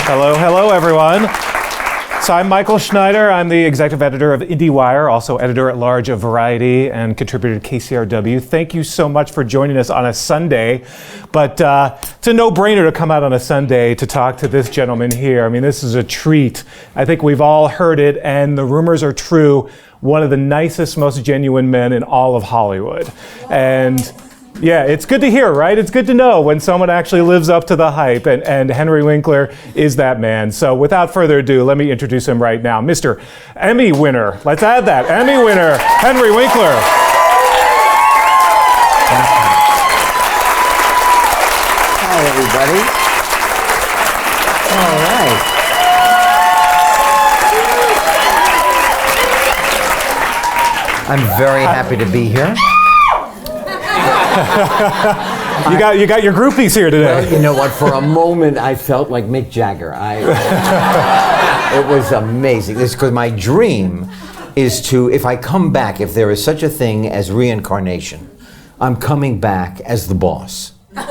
Hello, everyone. So I'm Michael Schneider. I'm the executive editor of IndieWire, also editor-at-large of Variety and contributor to KCRW. Thank you so much for joining us on a Sunday. But it's a no-brainer to come out on a Sunday to talk to this gentleman here. I mean, this is a treat. I think we've all heard it, and the rumors are true. One of the nicest, most genuine men in all of Hollywood. And yeah, it's good to hear, right? It's good to know when someone actually lives up to the hype, and Henry Winkler is that man. So without further ado, let me introduce him right now. Mr. Emmy winner, let's add that, Emmy winner, Henry Winkler. Hi, everybody. All right. I'm very happy to be here. You got your groupies here today. Well, you know what? For a moment, I felt like Mick Jagger. It was amazing. This because my dream is to, if I come back, if there is such a thing as reincarnation, I'm coming back as the boss. And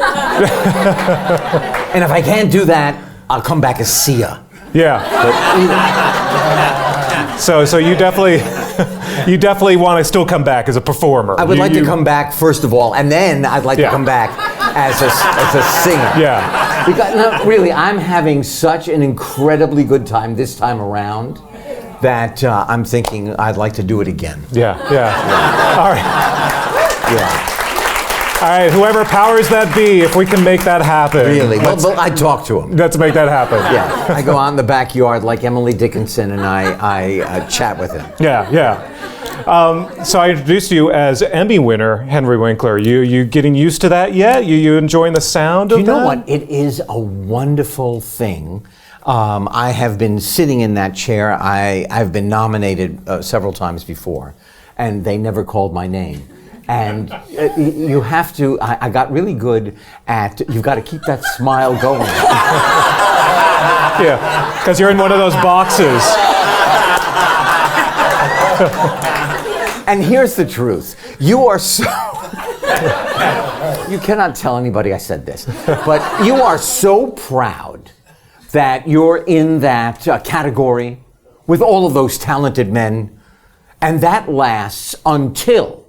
if I can't do that, I'll come back as Sia. Yeah. So you definitely. You definitely want to still come back as a performer. I would like to come back first of all, and then I'd like to come back as a singer. Yeah. Because, no, really, I'm having such an incredibly good time this time around that I'm thinking I'd like to do it again. Yeah. All right. Yeah. All right, whoever powers that be, if we can make that happen. Really? Well, I talk to him. Let's make that happen. Yeah. I go out in the backyard like Emily Dickinson, and I chat with him. Yeah. So I introduced you as Emmy winner, Henry Winkler. You getting used to that yet? You enjoying the sound of that? You know what? It is a wonderful thing. I have been sitting in that chair. I've been nominated several times before, and they never called my name. And you have to, I got really good at, you've got to keep that smile going. Yeah, because you're in one of those boxes. And here's the truth. You are so, you cannot tell anybody I said this, but you are so proud that you're in that category with all of those talented men, and that lasts until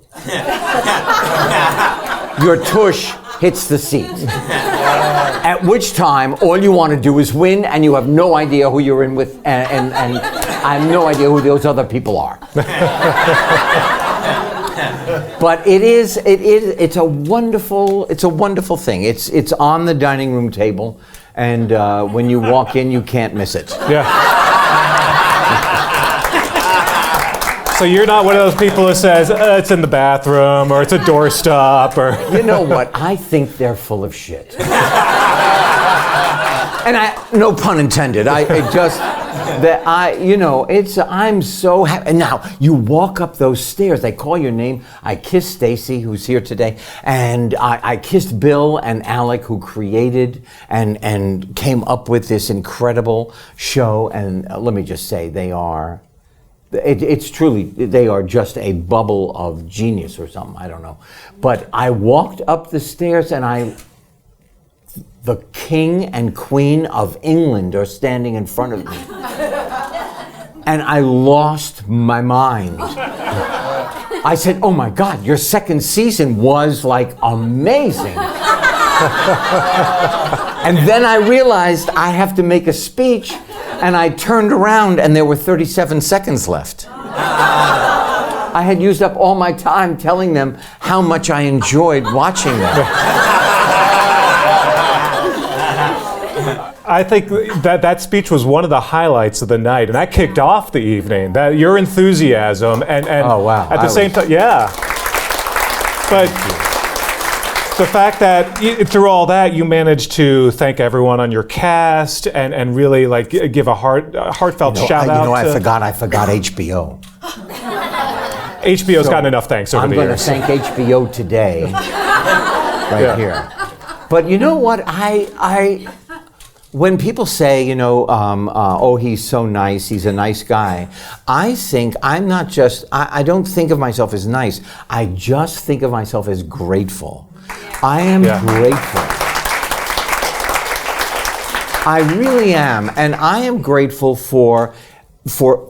your tush hits the seat. At which time, all you want to do is win, and you have no idea who you're in with, and I have no idea who those other people are. But it's a wonderful thing. It's on the dining room table, and when you walk in, you can't miss it. Yeah. So you're not one of those people who says, it's in the bathroom, or it's a doorstop, or... You know what? I think they're full of shit. And no pun intended. I'm so happy. And now, you walk up those stairs, they call your name. I kissed Stacy, who's here today, and I kissed Bill and Alec, who created and came up with this incredible show. And let me just say, they are... It's truly, they are just a bubble of genius or something, I don't know. But I walked up the stairs and the King and Queen of England are standing in front of me. And I lost my mind. I said, oh my God, your second season was like amazing. And then I realized I have to make a speech. And I turned around and there were 37 seconds left. I had used up all my time telling them how much I enjoyed watching them. I think that speech was one of the highlights of the night, and that kicked off the evening. That your enthusiasm and oh, wow. At the same time, yeah. But the fact that through all that you managed to thank everyone on your cast and really like give a heartfelt shout out. I forgot HBO. HBO's gotten enough thanks over the years. I'm going to thank HBO today, here. But you know what? When people say, oh, he's so nice, he's a nice guy, I don't think of myself as nice. I just think of myself as grateful. I am grateful. I really am, and I am grateful for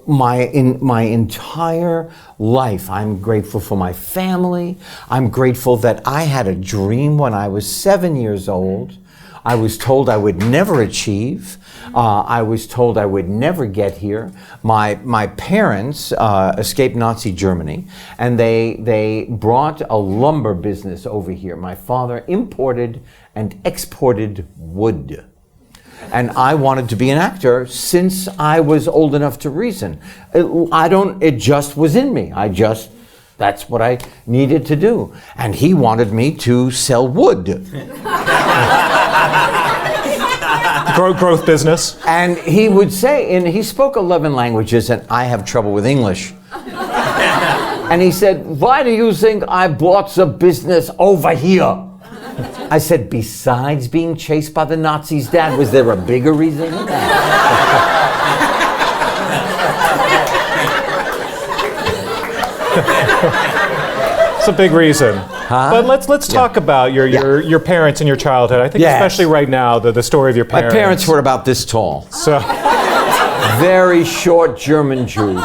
my entire life. I'm grateful for my family. I'm grateful that I had a dream when I was 7 years old. I was told I would never achieve. I was told I would never get here. My parents escaped Nazi Germany, and they brought a lumber business over here. My father imported and exported wood. And I wanted to be an actor since I was old enough to reason. It just was in me. That's what I needed to do. And he wanted me to sell wood. Growth business. And he would say, and he spoke 11 languages, and I have trouble with English. And he said, "Why do you think I bought the business over here?" I said, "Besides being chased by the Nazis, Dad, was there a bigger reason than that?" It's a big reason. Huh? But let's talk about your parents and your childhood. I think Yes. especially right now, the story of your My parents. parents were about this tall. So Very short German Jews.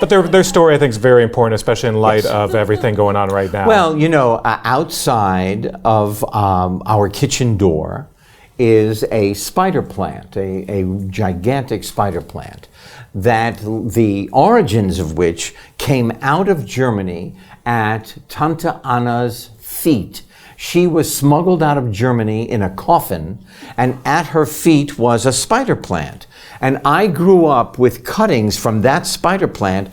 but their story, I think, is very important, especially in light of everything going on right now. Well, outside of our kitchen door is a spider plant, a gigantic spider plant, that the origins of which came out of Germany at Tante Anna's feet. She was smuggled out of Germany in a coffin, and at her feet was a spider plant. And I grew up with cuttings from that spider plant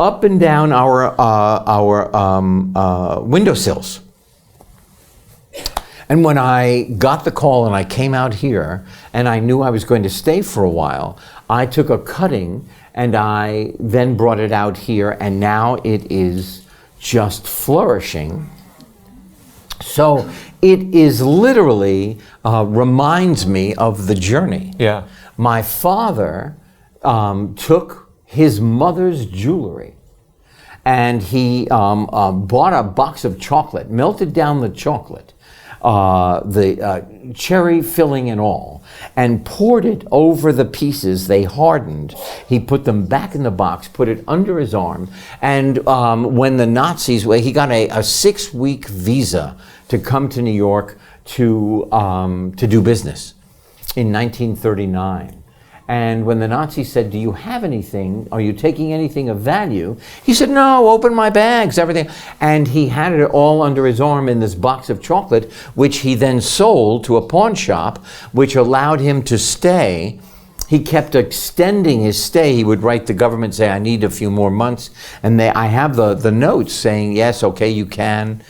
up and down our windowsills. And when I got the call and I came out here and I knew I was going to stay for a while, I took a cutting and I then brought it out here, and now it is just flourishing. So it is literally reminds me of the journey. yeah. My father took his mother's jewelry, and he bought a box of chocolate, melted down the chocolate, the cherry filling and all, and poured it over the pieces. They hardened. He put them back in the box, put it under his arm, and when the Nazis, he got a 6-week visa to come to New York to do business in 1939. And when the Nazis said, "Do you have anything? Are you taking anything of value?" He said, "No, open my bags, everything." And he had it all under his arm in this box of chocolate, which he then sold to a pawn shop, which allowed him to stay. He kept extending his stay. He would write the government, say, "I need a few more months." And I have the notes saying, "Yes, okay, you can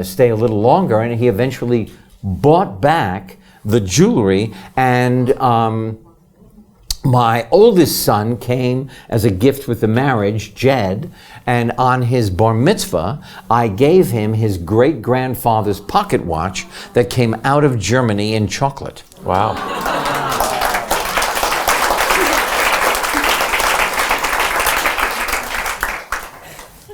stay a little longer." And he eventually bought back the jewelry, and my oldest son came as a gift with the marriage, Jed, and on his bar mitzvah, I gave him his great-grandfather's pocket watch that came out of Germany in chocolate. Wow.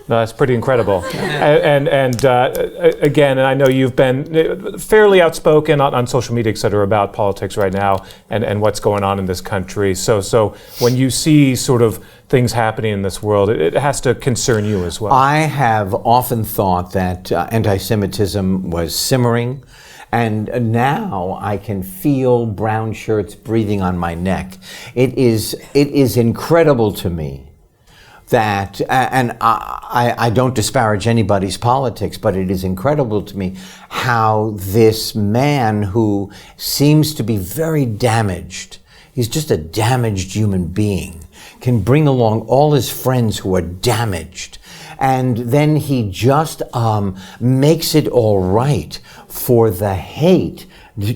No, that's pretty incredible. And again, and I know you've been fairly outspoken on social media, et cetera, about politics right now and what's going on in this country. So when you see sort of things happening in this world, it has to concern you as well. I have often thought that anti-Semitism was simmering, and now I can feel brown shirts breathing on my neck. It is incredible to me that, and I don't disparage anybody's politics, but it is incredible to me how this man who seems to be very damaged, he's just a damaged human being, can bring along all his friends who are damaged. And then he just makes it all right for the hate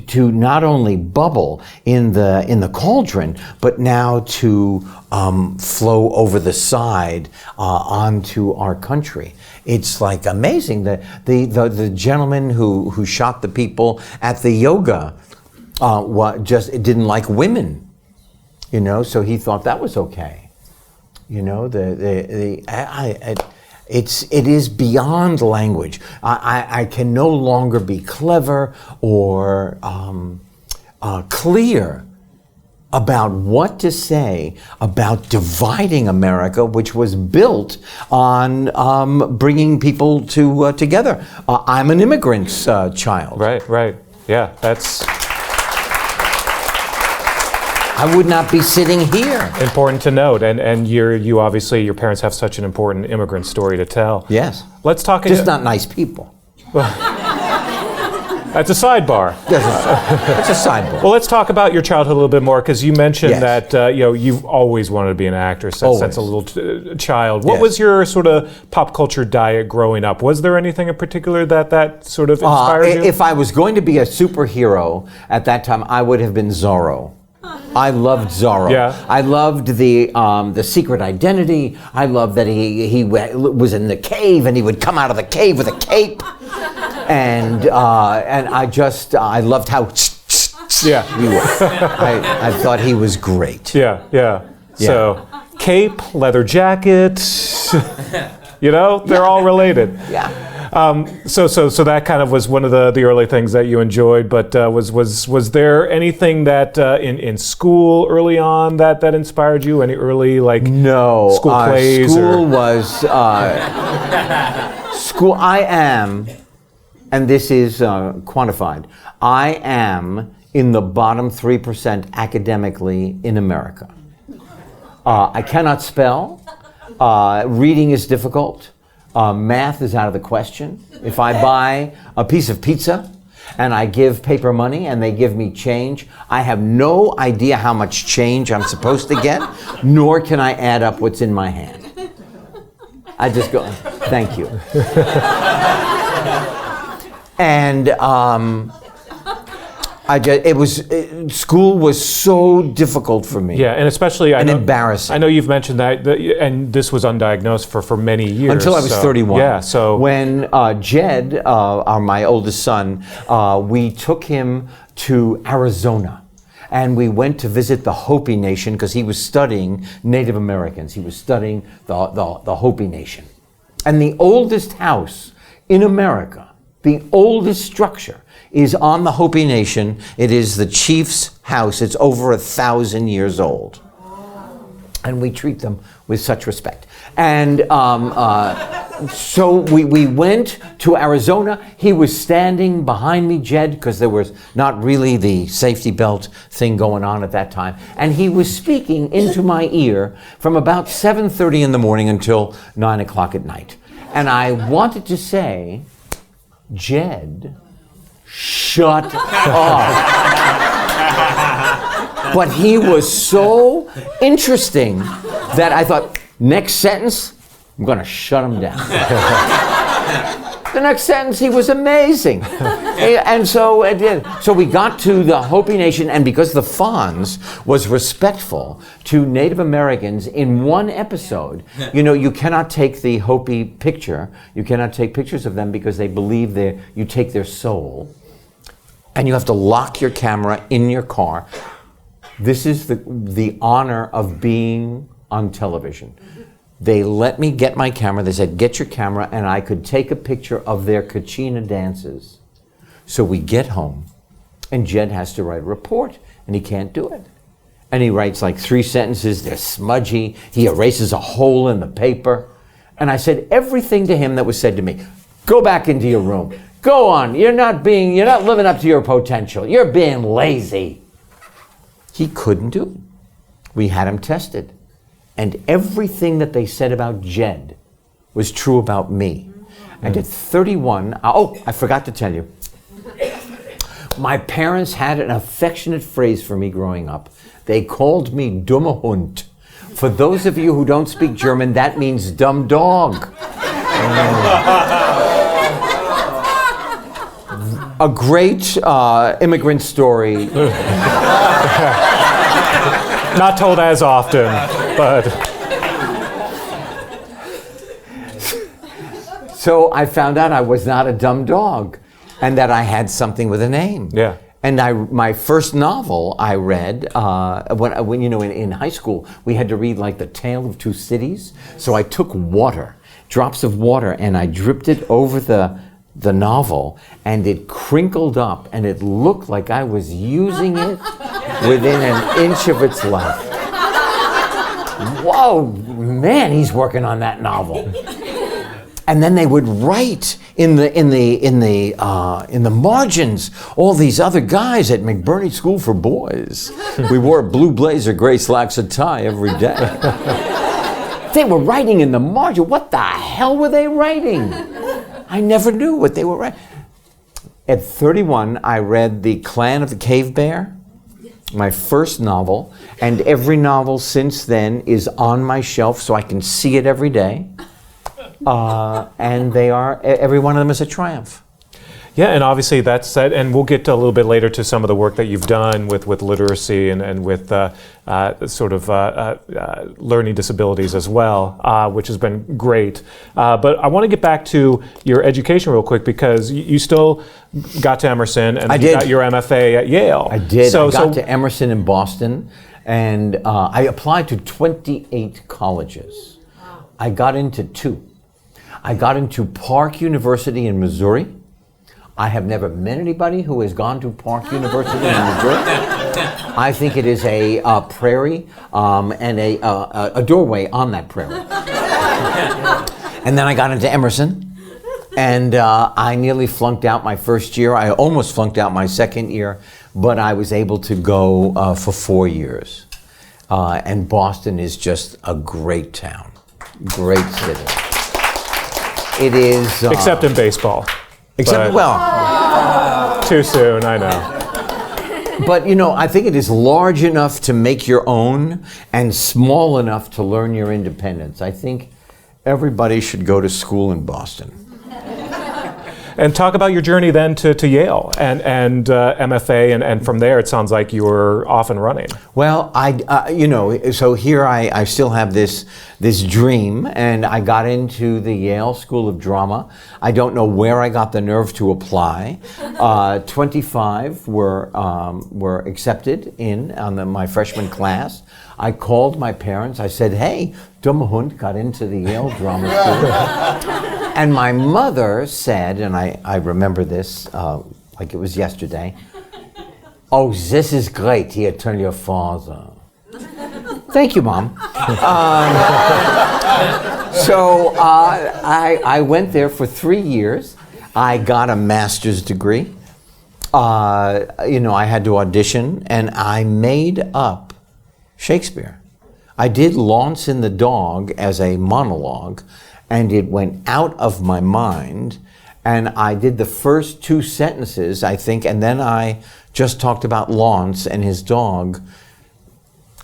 to not only bubble in the cauldron, but now to flow over the side onto our country. It's like amazing. The gentleman who shot the people at the yoga just didn't like women, so he thought that was okay. it is beyond language. I can no longer be clever or clear about what to say about dividing America, which was built on bringing people together. I'm an immigrant's child. Right. Yeah, that's I would not be sitting here. important to note. And you obviously, your parents have such an important immigrant story to tell. Yes. Let's talk. Just not nice people. That's a sidebar. It's a sidebar. Well, let's talk about your childhood a little bit more, because you mentioned Yes. that you've always wanted to be an actor since a little child. What Yes. was your sort of pop culture diet growing up? Was there anything in particular that sort of inspired you? If I was going to be a superhero at that time, I would have been Zorro. I loved Zorro. Yeah. I loved the Secret Identity. I loved that he was in the cave and he would come out of the cave with a cape. And I loved how Yeah. he was. I thought he was great. Yeah. So, cape, leather jacket, they're all related. Yeah. So that kind of was one of the early things that you enjoyed. But was there anything that in school early on that inspired you? Any early No. school plays? School was school. I am, and this is quantified. I am in the bottom 3% academically in America. I cannot spell. Reading is difficult. Math is out of the question. If I buy a piece of pizza and I give paper money and they give me change, I have no idea how much change I'm supposed to get, nor can I add up what's in my hand. I just go, thank you. And school was so difficult for me. Yeah, and especially embarrassing. I know you've mentioned that, and this was undiagnosed for many years. Until I was 31. Yeah, so when Jed, my oldest son, we took him to Arizona. And we went to visit the Hopi Nation because he was studying Native Americans. He was studying the Hopi Nation. And the oldest house in America, the oldest structure, is on the Hopi Nation. It is the chief's house. It's over 1,000 years old. And we treat them with such respect. And so we went to Arizona. He was standing behind me, Jed, because there was not really the safety belt thing going on at that time. And he was speaking into my ear from about 7:30 in the morning until 9 o'clock at night. And I wanted to say, Jed, shut up. But he was so interesting that I thought, next sentence, I'm going to shut him down. The next sentence, he was amazing. And so it did. So we got to the Hopi Nation, and because the Fonz was respectful to Native Americans in one episode, you cannot take the Hopi picture. You cannot take pictures of them because they believe you take their soul. And you have to lock your camera in your car. This is the honor of being on television. They let me get my camera. They said, get your camera, and I could take a picture of their Kachina dances. So we get home, and Jed has to write a report, and he can't do it. And he writes like 3 sentences. They're smudgy. He erases a hole in the paper. And I said everything to him that was said to me. Go back into your room. Go on. You're not living up to your potential. You're being lazy. He couldn't do it. We had him tested. And everything that they said about Jed was true about me. And at 31, I forgot to tell you. My parents had an affectionate phrase for me growing up. They called me dumme Hund. For those of you who don't speak German, that means dumb dog. A great immigrant story. not told as often, but. So I found out I was not a dumb dog and that I had something with a name. Yeah. And my first novel I read, when in high school, we had to read like The Tale of Two Cities. So I took water drops of water, and I dripped it over the novel, and it crinkled up, and it looked like I was using it within an inch of its life. Whoa, man, he's working on that novel. And then they would write in the margins all these other guys at McBurney School for Boys. We wore a blue blazer, gray slacks, a tie every day. They were writing in the margin. What the hell were they writing? I never knew what they were writing. At 31, I read The Clan of the Cave Bear, my first novel, and every novel since then is on my shelf so I can see it every day. And every one of them is a triumph. Yeah, and obviously that's said, and we'll get a little bit later to some of the work that you've done with literacy and with learning disabilities as well, which has been great. But I want to get back to your education real quick, because you still got to Emerson and you got your MFA at Yale. I did. I got to Emerson in Boston, and I applied to 28 colleges. Wow. I got into 2. I got into Park University in Missouri. I have never met anybody who has gone to Park University in Missouri. I think it is a prairie and a doorway on that prairie. And then I got into Emerson, and I nearly flunked out my first year. I almost flunked out my second year, but I was able to go for 4 years. And Boston is just a great town, great city. It is... except in baseball. Except, too soon, I know. But, I think it is large enough to make your own and small enough to learn your independence. I think everybody should go to school in Boston. And talk about your journey then to Yale and MFA, and from there it sounds like you were off and running. Well, so here I still have this dream, and I got into the Yale School of Drama. I don't know where I got the nerve to apply. 25 were accepted on my freshman class. I called my parents. I said, "Hey, dumme Hund got into the Yale Drama School." And my mother said, and I remember this like it was yesterday, "Oh, this is great. Here, tell your father." Thank you, Mom. So I went there for 3 years. I got a master's degree. I had to audition, and I made up Shakespeare. I did Launce in the Dog as a monologue, and it went out of my mind, and I did the first 2 sentences, I think, and then I just talked about Launce and his dog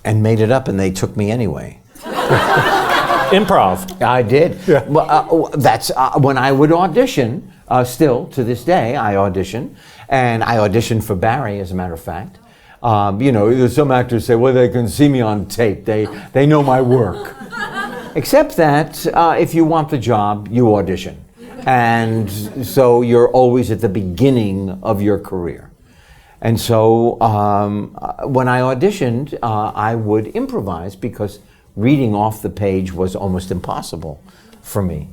and made it up, and they took me anyway. Improv. I did. Yeah. Well, that's when I would audition, still to this day I audition, and I auditioned for Barry, as a matter of fact. Some actors say, well, they can see me on tape. They know my work. Except that if you want the job, you audition. And so you're always at the beginning of your career. And so when I auditioned, I would improvise, because reading off the page was almost impossible for me.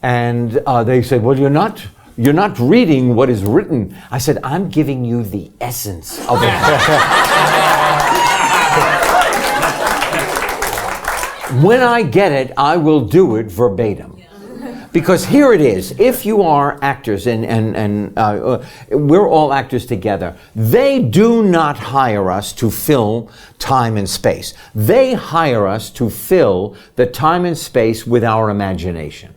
And they said, well, you're not reading what is written. I said, I'm giving you the essence of it. When I get it, I will do it verbatim. Because here it is. If you are actors, and we're all actors together, they do not hire us to fill time and space. They hire us to fill the time and space with our imagination.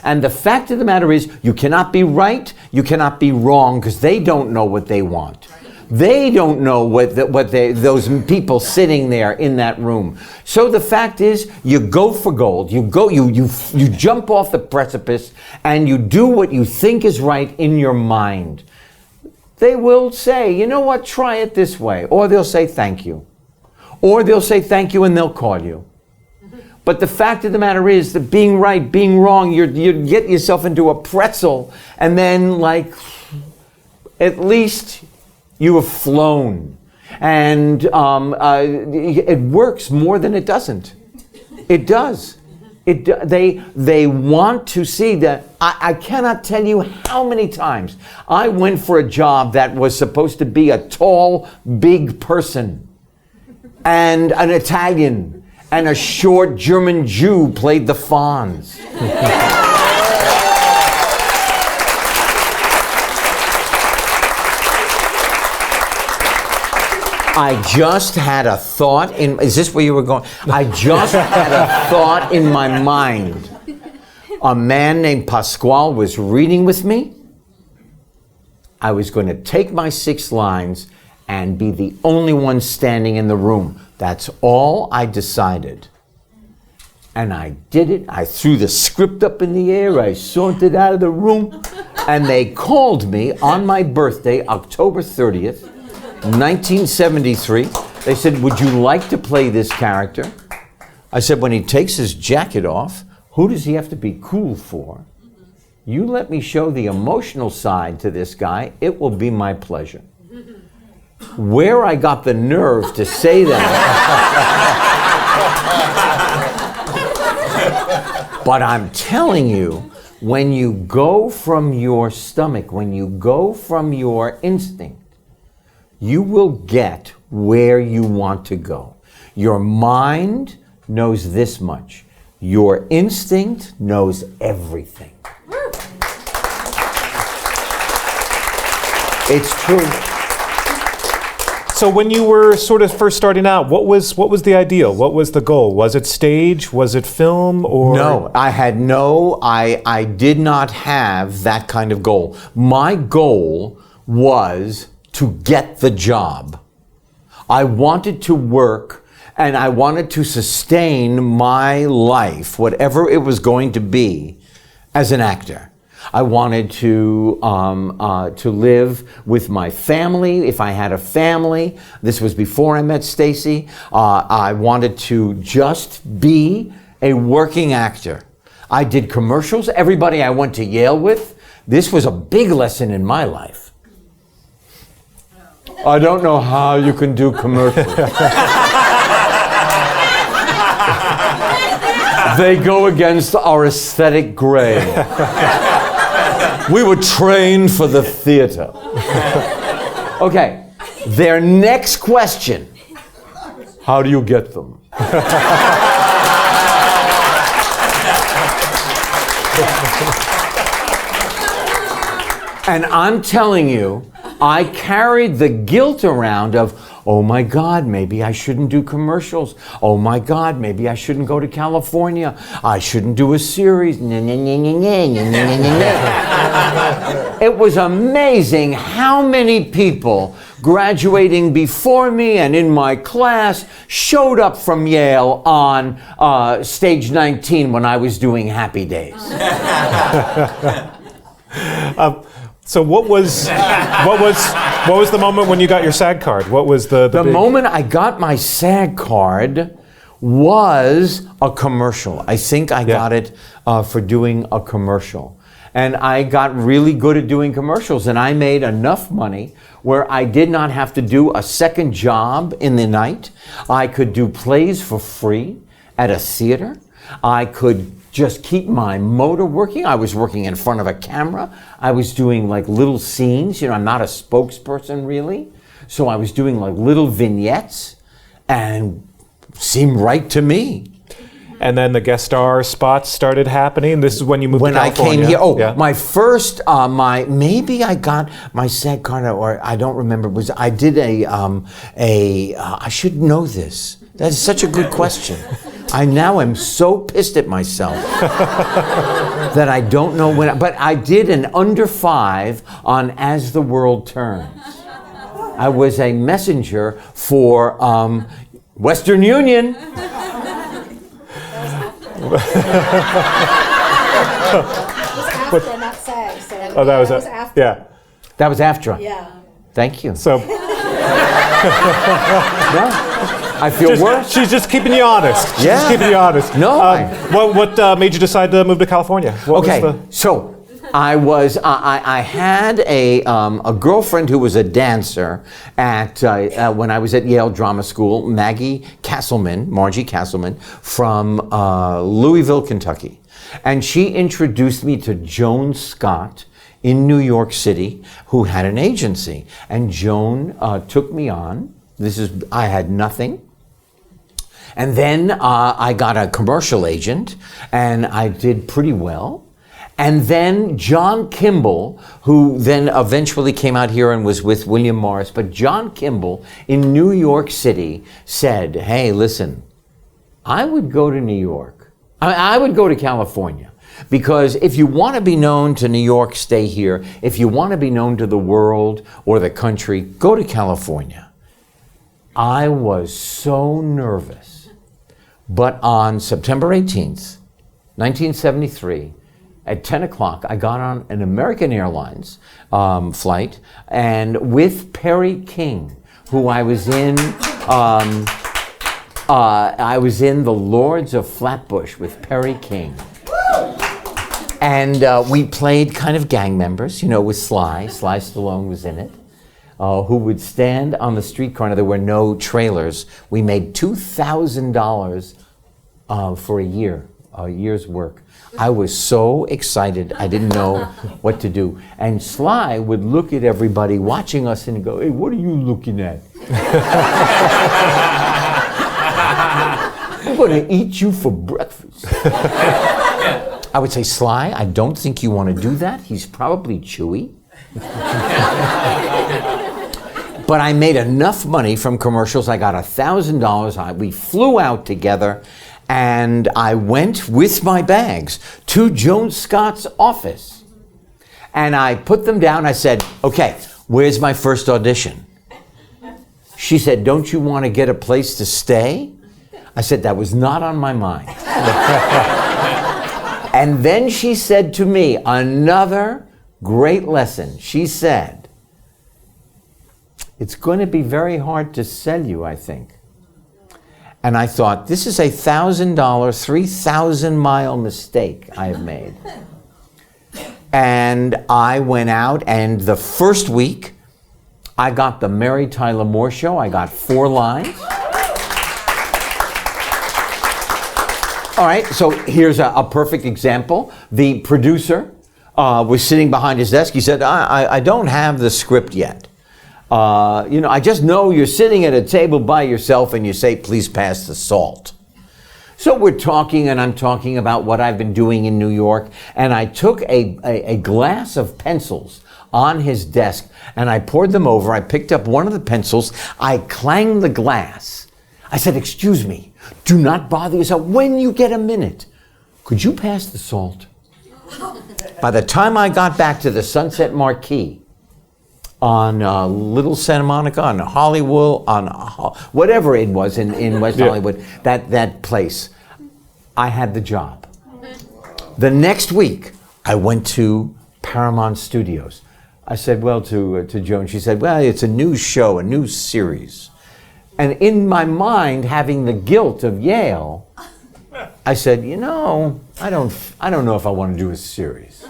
And the fact of the matter is, you cannot be right, you cannot be wrong, because they don't know what they want. They don't know those people sitting there in that room. So the fact is, you go for gold. You jump off the precipice, and you do what you think is right in your mind. They will say, you know what, try it this way. Or they'll say thank you. Or they'll say thank you and they'll call you. But the fact of the matter is that being right, being wrong, you get yourself into a pretzel, and then, at least you have flown. And it works more than it doesn't. It does. They want to see that. I cannot tell you how many times I went for a job that was supposed to be a tall, big person, and an Italian, and a short German Jew played the Fonz. I just had a thought is this where you were going? I just had a thought in my mind. A man named Pasquale was reading with me. I was going to take my 6 lines and be the only one standing in the room. That's all I decided. And I did it. I threw the script up in the air. I sauntered out of the room. And they called me on my birthday, October 30th. 1973. They said, would you like to play this character? I said, when he takes his jacket off, who does he have to be cool for? You let me show the emotional side to this guy, it will be my pleasure. Where I got the nerve to say that. But I'm telling you, when you go from your stomach, when you go from your instinct, you will get where you want to go. Your mind knows this much. Your instinct knows everything. It's true. So when you were sort of first starting out, what was the ideal? What was the goal? Was it stage? Was it film? Or no, I did not have that kind of goal. My goal was to get the job. I wanted to work and I wanted to sustain my life, whatever it was going to be, as an actor. I wanted to live with my family, if I had a family. This was before I met Stacy. I wanted to just be a working actor. I did commercials. Everybody I went to Yale with, this was a big lesson in my life. I don't know how you can do commercials. They go against our aesthetic grain. We were trained for the theater. Okay, their next question. How do you get them? And I'm telling you, I carried the guilt around of, oh my God, maybe I shouldn't do commercials. Oh my God, maybe I shouldn't go to California. I shouldn't do a series. It was amazing how many people graduating before me and in my class showed up from Yale on stage 19 when I was doing Happy Days. So what was the moment when you got your SAG card? What was the big... moment I got my SAG card was a commercial. I think I got it for doing a commercial. And I got really good at doing commercials, and I made enough money where I did not have to do a second job in the night. I could do plays for free at a theater. I could just keep my motor working. I was working in front of a camera. I was doing like little scenes. You know, I'm not a spokesperson really. So I was doing like little vignettes and seemed right to me. And then the guest star spots started happening. This is when you moved to California. When I came here, my first, maybe I got my SAG card, or I don't remember. I did I should know this. That is such a good question. I now am so pissed at myself that I don't know when, but I did an under 5 on As the World Turns. I was a messenger for Western Union. Was AFTRA, not SAG. So Oh, that was AFTRA. yeah. That was AFTRA. Yeah. Thank you. So No, I feel worse. she's just keeping you honest. She's Yeah. just keeping you honest. No, What made you decide to move to California? What was Okay, so I had a girlfriend who was a dancer at when I was at Yale Drama School, Margie Castleman from Louisville, Kentucky. And she introduced me to Joan Scott in New York City, who had an agency. And Joan took me on. I had nothing. And then I got a commercial agent, and I did pretty well. And then John Kimball, who then eventually came out here and was with William Morris, but John Kimball in New York City said, hey, listen, I would go to New York. I would go to California. Because if you want to be known to New York, stay here. If you want to be known to the world or the country, go to California. I was so nervous. But on September 18th, 1973, at 10 o'clock, I got on an American Airlines flight, and with Perry King, who I was in The Lords of Flatbush with Perry King. And we played kind of gang members, with Sly. Sly Stallone was in it, who would stand on the street corner. There were no trailers. We made $2,000 for a year's work. I was so excited, I didn't know what to do. And Sly would look at everybody watching us and go, hey, what are you looking at? I'm gonna eat you for breakfast. I would say, Sly, I don't think you want to do that. He's probably chewy. But I made enough money from commercials. I got $1,000. We flew out together, and I went with my bags to Joan Scott's office. And I put them down. I said, okay, where's my first audition? She said, don't you want to get a place to stay? I said, that was not on my mind. And then she said to me, another great lesson. She said, it's going to be very hard to sell you, I think. And I thought, this is a $1,000, 3,000-mile mistake I have made. And I went out, and the first week, I got the Mary Tyler Moore Show. I got 4 lines. All right, so here's a perfect example. The producer was sitting behind his desk. He said, I don't have the script yet. I just know you're sitting at a table by yourself and you say, please pass the salt. So we're talking, and I'm talking about what I've been doing in New York, and I took a glass of pencils on his desk, and I poured them over. I picked up one of the pencils. I clanged the glass. I said, excuse me, do not bother yourself. When you get a minute, could you pass the salt? By the time I got back to the Sunset Marquee on Little Santa Monica, on Hollywood, on whatever it was in West Hollywood, that place, I had the job. The next week, I went to Paramount Studios. I said, well, to Joan, she said, well, it's a new show, a new series. And in my mind, having the guilt of Yale, I said, I don't know if I want to do a series.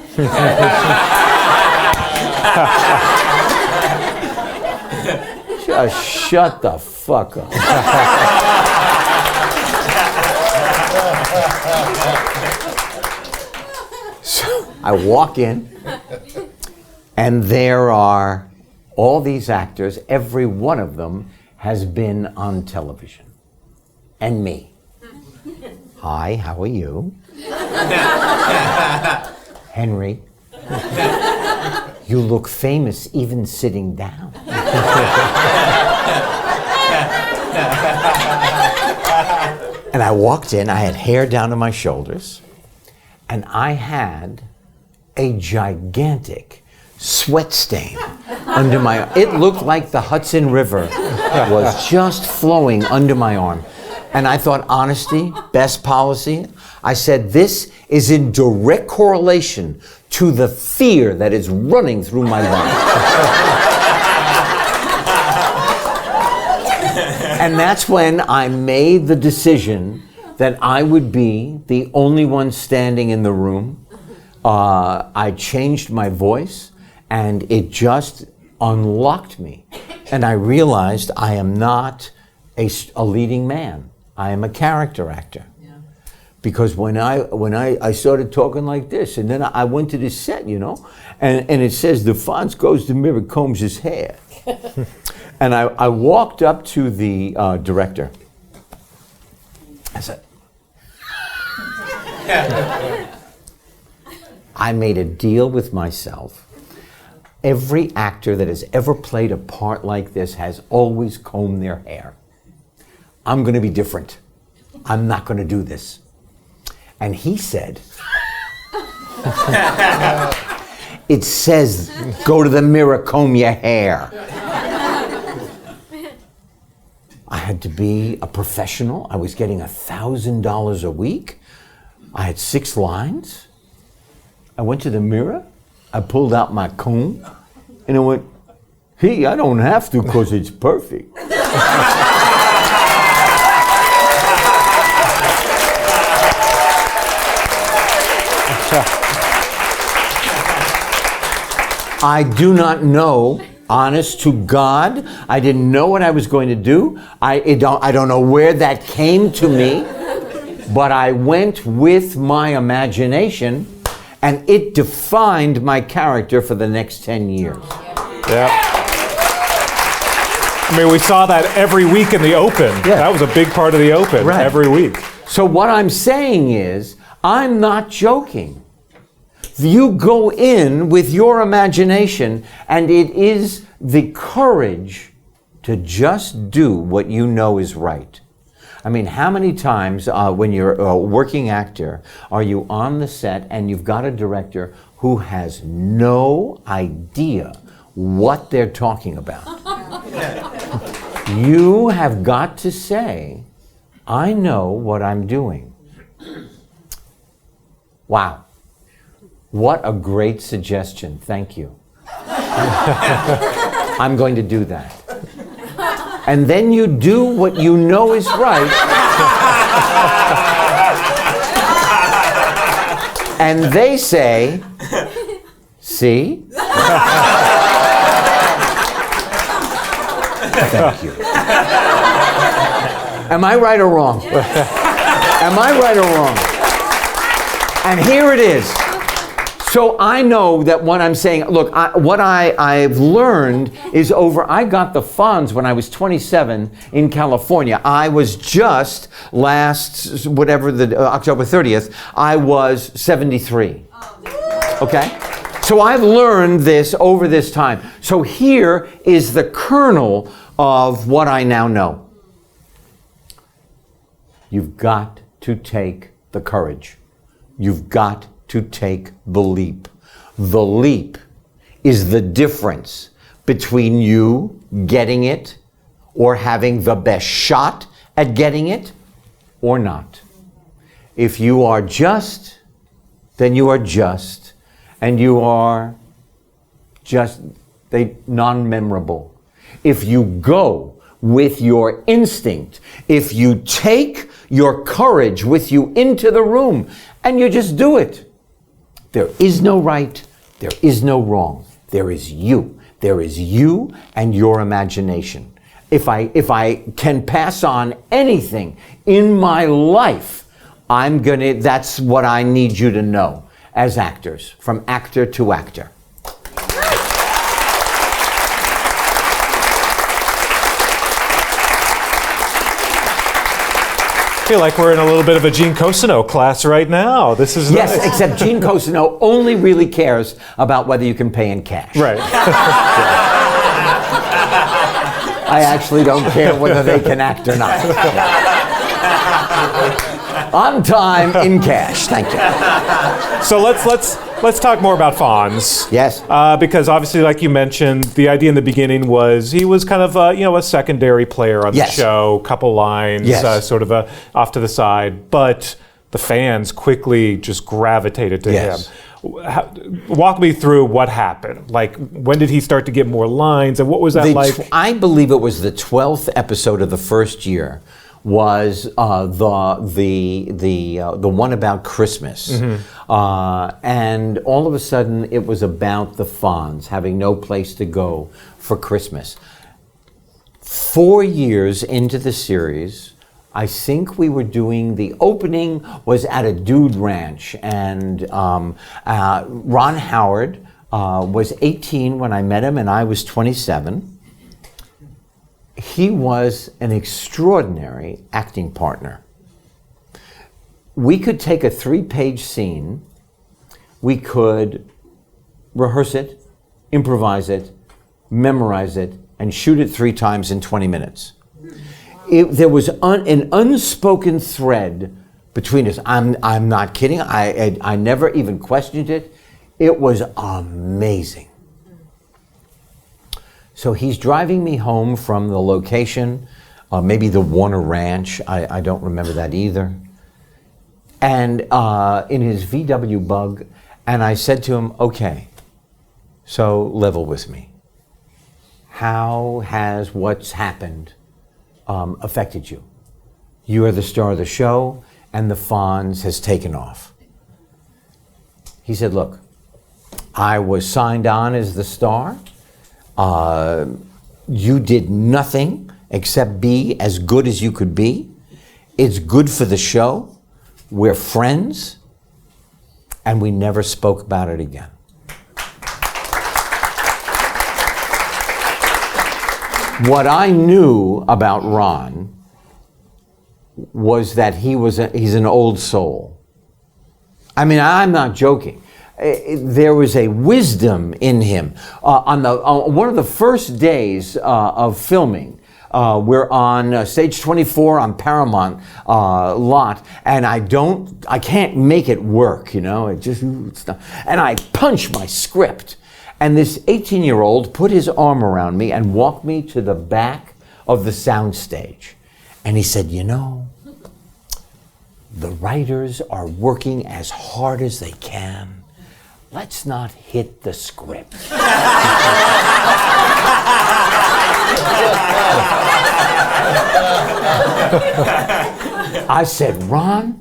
Just shut the fuck up. So I walk in, and there are all these actors. Every one of them has been on television. And me. Hi, how are you? Henry. You look famous even sitting down. And I walked in, I had hair down to my shoulders, and I had a gigantic sweat stain under my arm. It looked like the Hudson River was just flowing under my arm. And I thought, honesty, best policy. I said, this is in direct correlation to the fear that is running through my body. And that's when I made the decision that I would be the only one standing in the room. I changed my voice, and it just unlocked me. And I realized I am not a leading man. I am a character actor. Because when I started talking like this, and then I went to this set, you know, and it says the Fonz goes to the mirror, combs his hair. And I walked up to the director. I said, I made a deal with myself. Every actor that has ever played a part like this has always combed their hair. I'm going to be different. I'm not going to do this. And he said, it says, go to the mirror, comb your hair. I had to be a professional. I was getting $1,000 a week. I had 6 lines. I went to the mirror. I pulled out my comb. And I went, hey, I don't have to because it's perfect. I do not know, honest to God, I didn't know what I was going to do. I don't know where that came to me, but I went with my imagination, and it defined my character for the next 10 years. Yeah. I mean, we saw that every week in the Open. Yeah. That was a big part of the Open, right. Every week. So what I'm saying is, I'm not joking. You go in with your imagination, and it is the courage to just do what you know is right. I mean, how many times when you're a working actor are you on the set and you've got a director who has no idea what they're talking about? You have got to say, I know what I'm doing. Wow. What a great suggestion. Thank you. I'm going to do that. And then you do what you know is right. And they say, see? Thank you. Am I right or wrong? Am I right or wrong? And here it is. So I know that what I'm saying, look, what I've learned is I got the Fonz when I was 27 in California. I was just October 30th, I was 73. Okay? So I've learned this over this time. So here is the kernel of what I now know. You've got to take the courage. You've got to take the leap. The leap is the difference between you getting it or having the best shot at getting it or not. If you are just, then you are just, and you are just non-memorable. If you go with your instinct, if you take your courage with you into the room and you just do it, there is no right, there is no wrong. There is you. There is you and your imagination. If I can pass on anything in my life, that's what I need you to know as actors, from actor to actor. I feel like we're in a little bit of a Gene Cousineau class right now. This is yes, nice. Except Gene Cousineau only really cares about whether you can pay in cash. Right. I actually don't care whether they can act or not. On time, in cash. Thank you. So let's talk more about Fonz. Yes. Because obviously, like you mentioned, the idea in the beginning was he was kind of a secondary player on the show, couple lines, sort of off to the side. But the fans quickly just gravitated to him. Walk me through what happened. Like, when did he start to get more lines, and what was that like? I believe it was the 12th episode of the first year was the one about Christmas, and all of a sudden it was about the Fonz having no place to go for Christmas. 4 years into the series, I think we were doing, the opening was at a dude ranch, and Ron Howard was 18 when I met him, and I was 27. He was an extraordinary acting partner. We could take a 3-page scene, we could rehearse it, improvise it, memorize it, and shoot it 3 times in 20 minutes. There was an unspoken thread between us. I'm not kidding. I never even questioned it. It was amazing. So he's driving me home from the location, maybe the Warner Ranch. I don't remember that either. And in his VW Bug, and I said to him, okay, so level with me. How has what's happened affected you? You are the star of the show, and the Fonz has taken off. He said, look, I was signed on as the star. You did nothing except be as good as you could be. It's good for the show. We're friends. And we never spoke about it again. What I knew about Ron was that he's an old soul. I mean, I'm not joking. There was a wisdom in him. On one of the first days of filming, we're on stage 24 on Paramount lot, and I can't make it work, you know. And I punch my script, and this 18-year-old put his arm around me and walked me to the back of the sound stage, and he said, you know, the writers are working as hard as they can. Let's not hit the script. I said, Ron,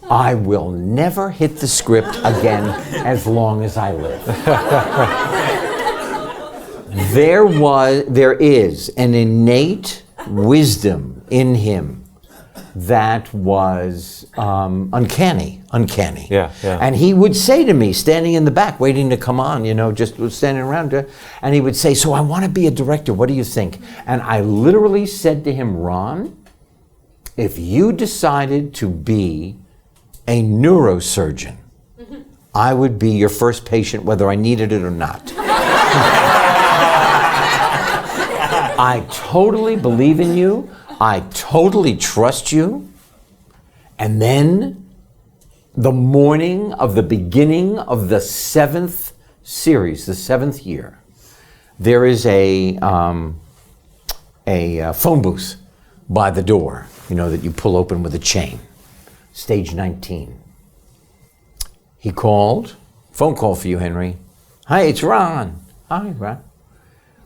I will never hit the script again as long as I live. There is an innate wisdom in him that was uncanny. Yeah. And he would say to me, standing in the back, waiting to come on, you know, just was standing around, and he would say, so I want to be a director, what do you think? And I literally said to him, Ron, if you decided to be a neurosurgeon, I would be your first patient whether I needed it or not. I totally believe in you. I totally trust you. And then the morning of the beginning of the 7th series, the 7th year, there is a phone booth by the door, you know, that you pull open with a chain. Stage 19. He called, phone call for you, Henry. Hi, it's Ron. Hi, Ron.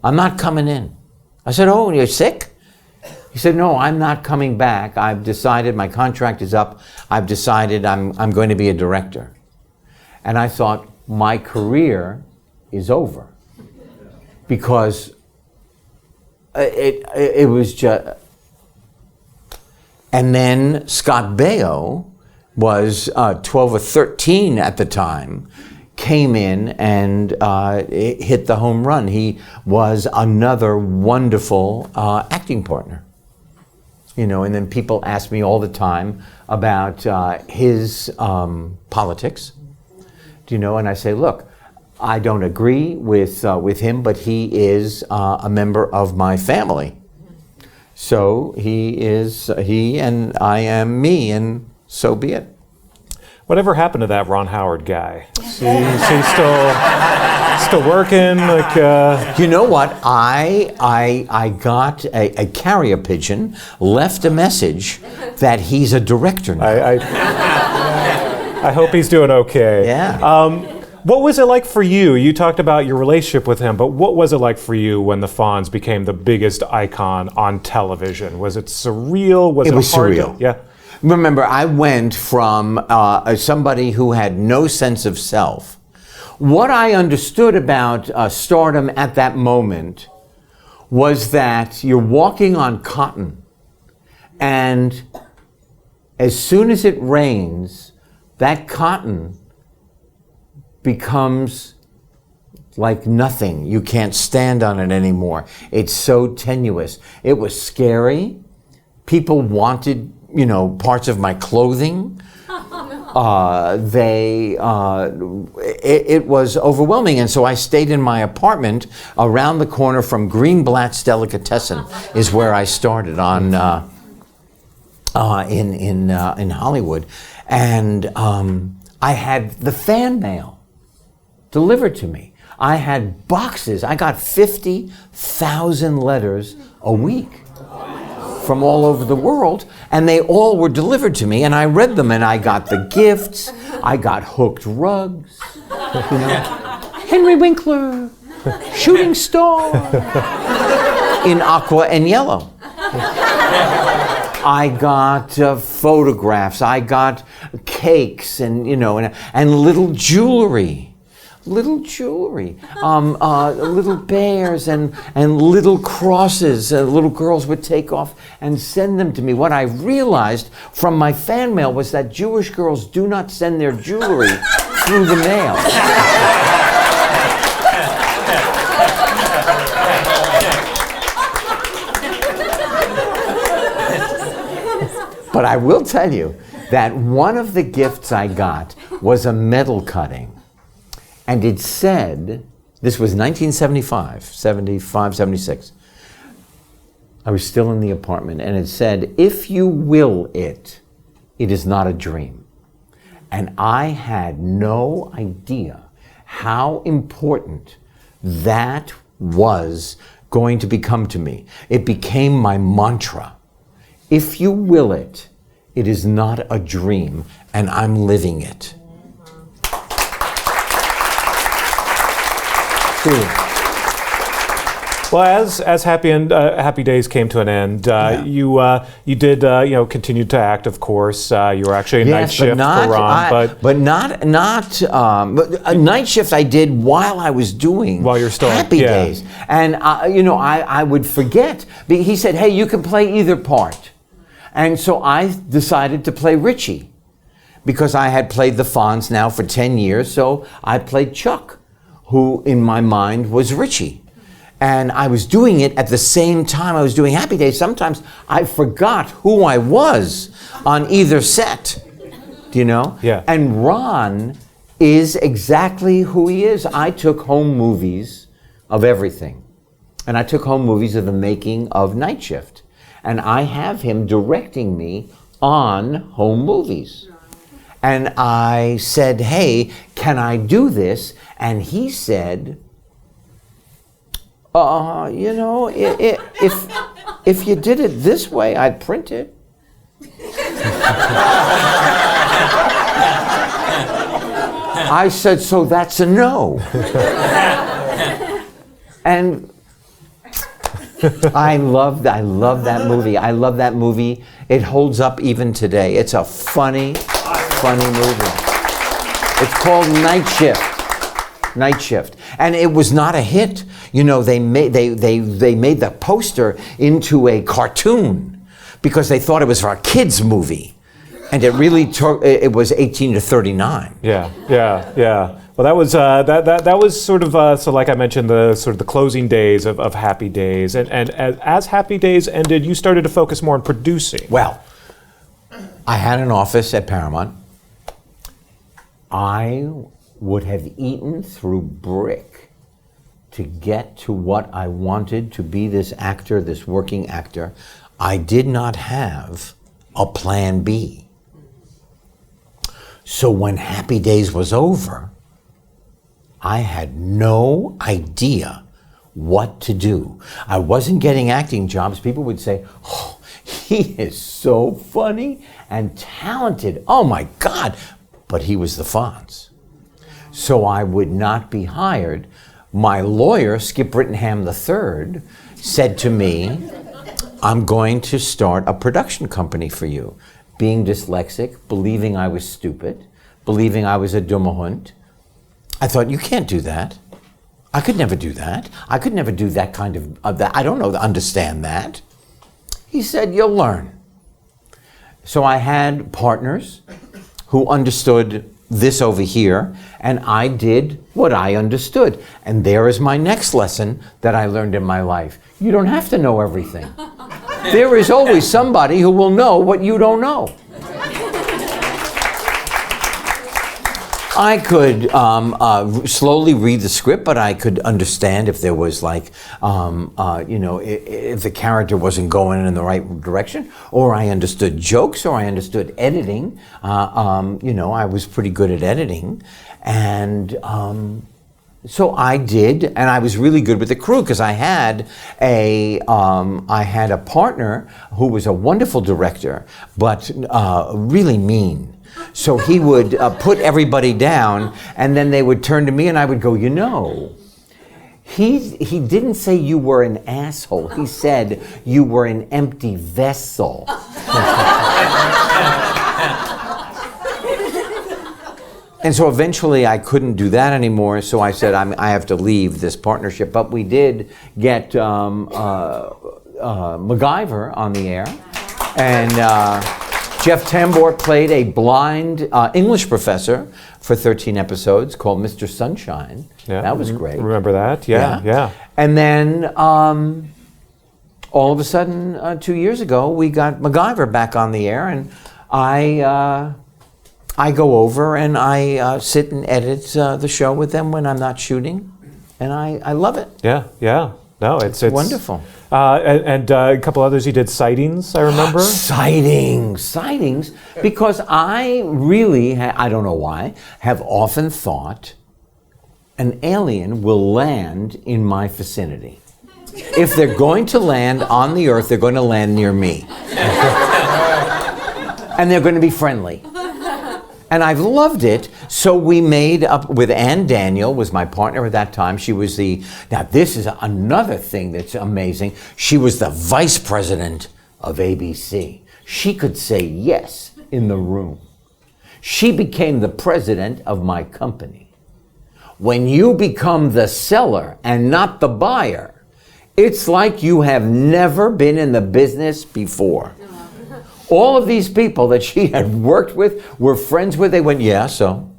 I'm not coming in. I said, oh, you're sick? He said, no, I'm not coming back. I've decided my contract is up. I've decided I'm going to be a director. And I thought, my career is over. Because it was just... And then Scott Baio was 12 or 13 at the time, came in and hit the home run. He was another wonderful acting partner. You know, and then people ask me all the time about his politics. Do you know? And I say, look, I don't agree with him, but he is a member of my family. So he is he, and I am me, and so be it. Whatever happened to that Ron Howard guy? Is he still working? Like, You know what? I got a carrier pigeon, left a message that he's a director now. I hope he's doing okay. Yeah. What was it like for you? You talked about your relationship with him, but what was it like for you when the Fonz became the biggest icon on television? Was it surreal? It was hard surreal. Yeah. Remember, I went from somebody who had no sense of self. What I understood about stardom at that moment was that you're walking on cotton, and as soon as it rains, that cotton becomes like nothing. You can't stand on it anymore. It's so tenuous. It was scary. People wanted, parts of my clothing. It was overwhelming, and so I stayed in my apartment around the corner from Greenblatt's Delicatessen, is where I started on in Hollywood, and I had the fan mail delivered to me. I had boxes. I got 50,000 letters a week from all over the world, and they all were delivered to me, and I read them, and I got the gifts. I got hooked rugs, Henry Winkler, shooting star in aqua and yellow. I got photographs. I got cakes and little jewelry. Little bears and little crosses. Little girls would take off and send them to me. What I realized from my fan mail was that Jewish girls do not send their jewelry through the mail. But I will tell you that one of the gifts I got was a medal cutting. And it said, this was 1975, 76. I was still in the apartment, and it said, "If you will it, it is not a dream." And I had no idea how important that was going to become to me. It became my mantra. If you will it, it is not a dream, and I'm living it. Well, as Happy Days came to an end, you did continue to act. Of course, you were actually a night shift for Ron, but a night shift I did while I was doing while you're still Happy Days, and I would forget. He said, "Hey, you can play either part," and so I decided to play Richie because I had played the Fonz now for 10 years. So I played Chuck, who in my mind was Richie. And I was doing it at the same time I was doing Happy Days. Sometimes I forgot who I was on either set, Yeah. And Ron is exactly who he is. I took home movies of everything. And I took home movies of the making of Night Shift. And I have him directing me on home movies. And I said, "Hey, can I do this?" And he said, if you did it this way, I'd print it. I said, "So that's a no." And I love that movie. I love that movie. It holds up even today. It's a funny movie. It's called Night Shift, and it was not a hit. They made the poster into a cartoon because they thought it was for a kids movie, and it really it was 18 to 39. Yeah. Well, that was sort of so like I mentioned, the sort of the closing days of Happy Days, and as Happy Days ended, you started to focus more on producing. Well, I had an office at Paramount. I would have eaten through brick to get to what I wanted to be, this actor, this working actor. I did not have a plan B. So when Happy Days was over, I had no idea what to do. I wasn't getting acting jobs. People would say, "Oh, he is so funny and talented. Oh my God." But he was the Fonz. so I would not be hired. My lawyer, Skip Brittenham III, said to me, I'm going to start a production company for you. Being dyslexic, believing I was stupid, believing I was a dumme Hund. I thought, you can't do that. I could never do that. I could never do that kind of that. I don't know, understand that. He said, you'll learn. So I had partners who understood this over here, and I did what I understood. And there is my next lesson that I learned in my life. You don't have to know everything. There is always somebody who will know what you don't know. I could slowly read the script, but I could understand if there was like, if the character wasn't going in the right direction, or I understood jokes, or I understood editing. I was pretty good at editing. And so I did, and I was really good with the crew because I had a partner who was a wonderful director, but really mean. So he would put everybody down, and then they would turn to me, and I would go, he didn't say you were an asshole. He said you were an empty vessel. And so eventually I couldn't do that anymore, so I said I have to leave this partnership. But we did get MacGyver on the air, and Jeff Tambor played a blind English professor for 13 episodes called Mr. Sunshine. Yeah. That was great. Remember that? Yeah. And then all of a sudden, 2 years ago, we got MacGyver back on the air, and I go over and I sit and edit the show with them when I'm not shooting, and I love it. Yeah. No, it's wonderful. And a couple others, you did Sightings, I remember. Sightings, because I really, I don't know why, have often thought an alien will land in my vicinity. If they're going to land on the earth, they're going to land near me. And they're going to be friendly. And I've loved it. So we made up with Ann Daniel, was my partner at that time. She was now this is another thing that's amazing. She was the vice president of ABC. She could say yes in the room. She became the president of my company. When you become the seller and not the buyer, it's like you have never been in the business before. All of these people that she had worked with, were friends with, they went, yeah, so.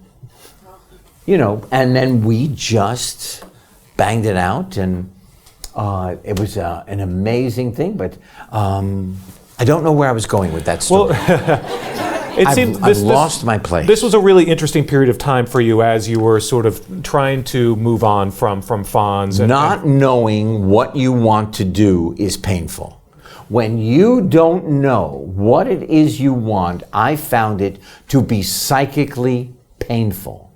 And then we just banged it out, and it was an amazing thing, but I don't know where I was going with that story. Well, I've lost my place. This was a really interesting period of time for you as you were sort of trying to move on from Fonz. Not knowing what you want to do is painful. When you don't know what it is you want, I found it to be psychically painful.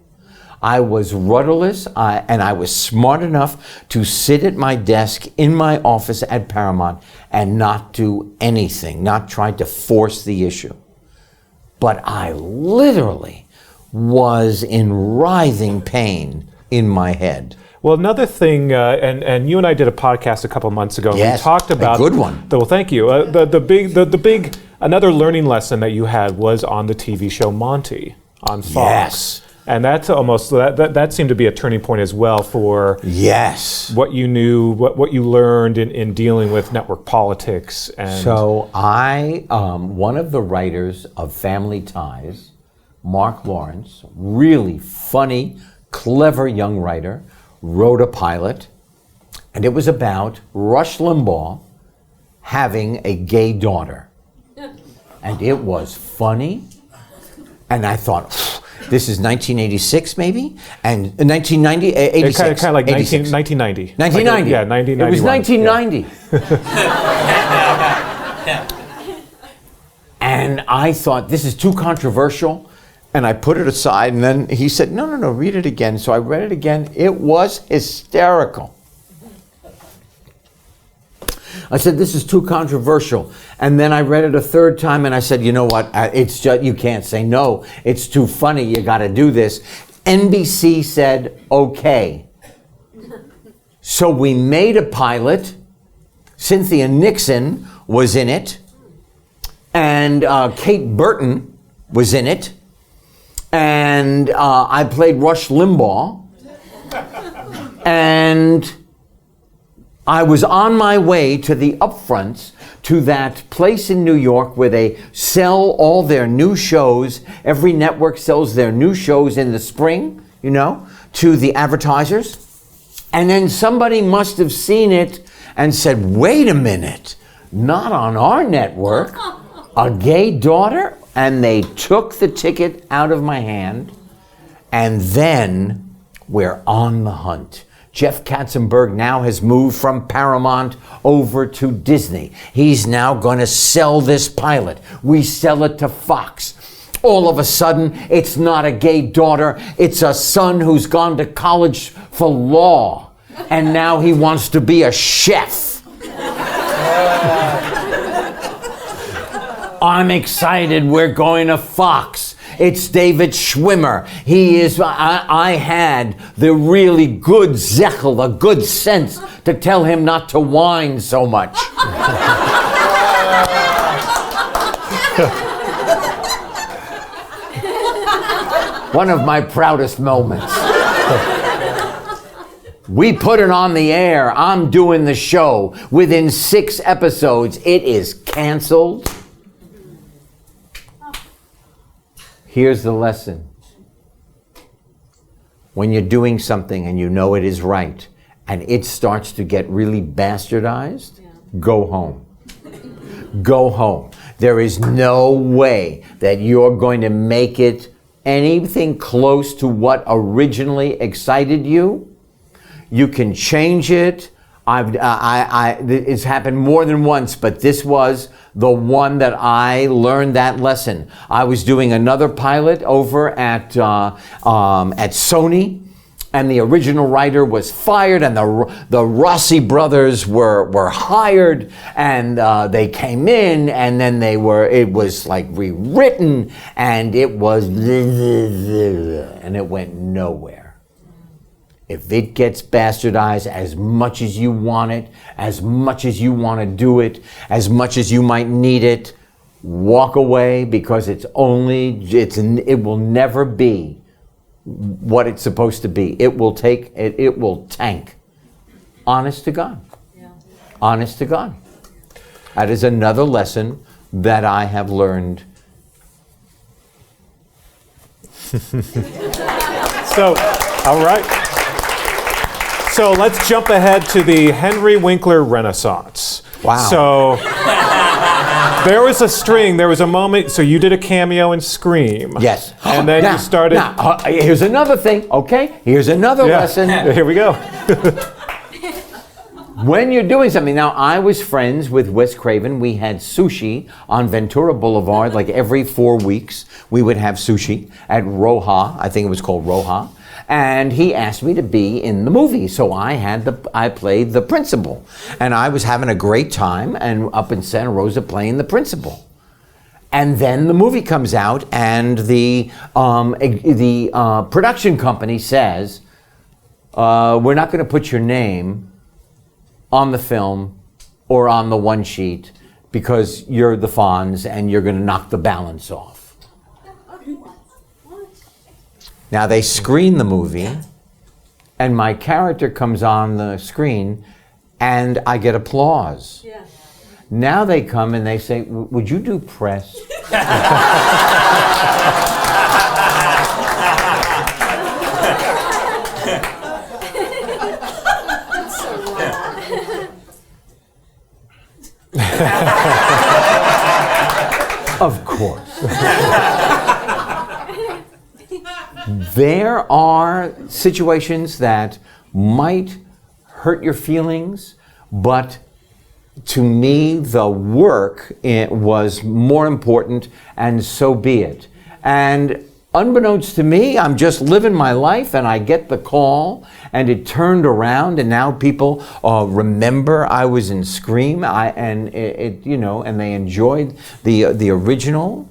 I was rudderless, and I was smart enough to sit at my desk in my office at Paramount and not do anything, not try to force the issue. But I literally was in writhing pain in my head. Well, another thing, and you and I did a podcast a couple months ago. Yes, we talked about a good one. Well, thank you. The big another learning lesson that you had was on the TV show Monty on Fox. Yes. And that's almost that seemed to be a turning point as well for what you knew, what you learned in dealing with network politics. And so one of the writers of Family Ties, Mark Lawrence, really funny, clever young writer, wrote a pilot, and it was about Rush Limbaugh having a gay daughter. And it was funny, and I thought, this is 1986 maybe? And 1990, 86. Kind of like 86. 1990. 1990. Yeah, 1991. It was 1990. Yeah. And I thought, this is too controversial. And I put it aside, and then he said, no, read it again. So I read it again. It was hysterical. I said, this is too controversial. And then I read it a third time, and I said, you know what? It's just, you can't say no. It's too funny. You got to do this. NBC said, okay. So we made a pilot. Cynthia Nixon was in it. And Kate Burton was in it. And I played Rush Limbaugh. And I was on my way to the upfronts, to that place in New York where they sell all their new shows. Every network sells their new shows in the spring, you know, to the advertisers. And then somebody must have seen it and said, wait a minute, not on our network, a gay daughter? And they took the ticket out of my hand, and then we're on the hunt. Jeff Katzenberg now has moved from Paramount over to Disney. He's now going to sell this pilot. We sell it to Fox. All of a sudden, it's not a gay daughter. It's a son who's gone to college for law. And now he wants to be a chef. I'm excited. We're going to Fox. It's David Schwimmer. He is, I had the really good zekel, the good sense to tell him not to whine so much. One of my proudest moments. We put it on the air. I'm doing the show. Within 6 episodes, it is canceled. Here's the lesson. When you're doing something and you know it is right, and it starts to get really bastardized, go home. Go home. There is no way that you're going to make it anything close to what originally excited you. You can change it. It's happened more than once, but this was the one that I learned that lesson. I was doing another pilot over at Sony, and the original writer was fired, and the Rossi brothers were hired, and they came in, and then it was like rewritten, and it was, and it went nowhere. If it gets bastardized as much as you want it, as much as you want to do it, as much as you might need it, walk away, because it will never be what it's supposed to be. It will tank. Honest to God. Yeah. Honest to God. That is another lesson that I have learned. So, all right. So let's jump ahead to the Henry Winkler Renaissance. Wow. So there was a moment, so you did a cameo in Scream. Yes. And then you started... here's another thing, okay? Here's another lesson. Here we go. When you're doing something, now I was friends with Wes Craven. We had sushi on Ventura Boulevard, like every 4 weeks. We would have sushi at Roja, I think it was called Roja. And he asked me to be in the movie, so I played the principal, and I was having a great time, and up in Santa Rosa playing the principal. And then the movie comes out, and the production company says, "We're not going to put your name on the film or on the one sheet because you're the Fonz, and you're going to knock the balance off." Now they screen the movie, and my character comes on the screen, and I get applause. Yeah. Now they come and they say, "Would you do press?" Of course. There are situations that might hurt your feelings, but to me, the work was more important, and so be it. And unbeknownst to me, I'm just living my life, and I get the call, and it turned around, and now people remember I was in Scream, and they enjoyed the original.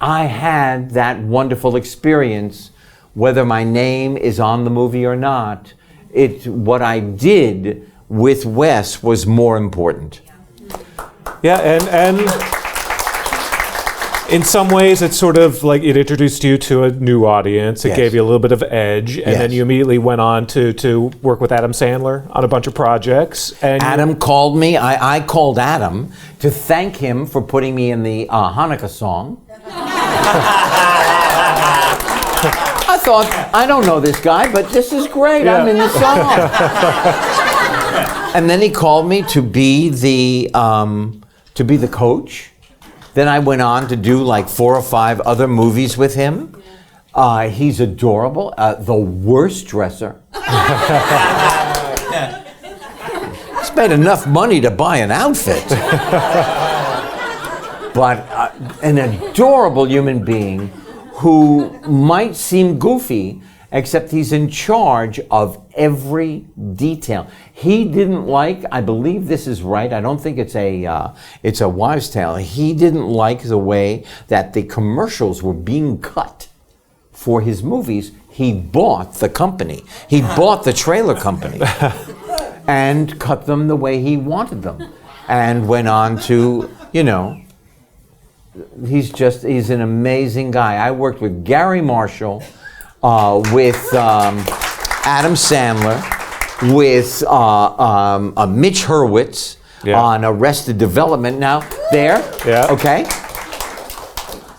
I had that wonderful experience, whether my name is on the movie or not. What I did with Wes was more important. Yeah, and in some ways, it's sort of like it introduced you to a new audience. It Yes. gave you a little bit of edge, and then Yes. you immediately went on to work with Adam Sandler on a bunch of projects. And Adam called me. I called Adam to thank him for putting me in the Hanukah Song. I thought, I don't know this guy, but this is great. I'm in the song. And then he called me to be the coach. Then I went on to do like 4 or 5 other movies with him. He's adorable. The worst dresser. Spent enough money to buy an outfit. But an adorable human being who might seem goofy, except he's in charge of every detail. He didn't like, I believe this is right, I don't think it's a wives' tale. He didn't like the way that the commercials were being cut for his movies. He bought the company. He bought the trailer company and cut them the way he wanted them. And went on to, he's an amazing guy. I worked with Garry Marshall, with Adam Sandler, with Mitch Hurwitz on Arrested Development. Now, okay?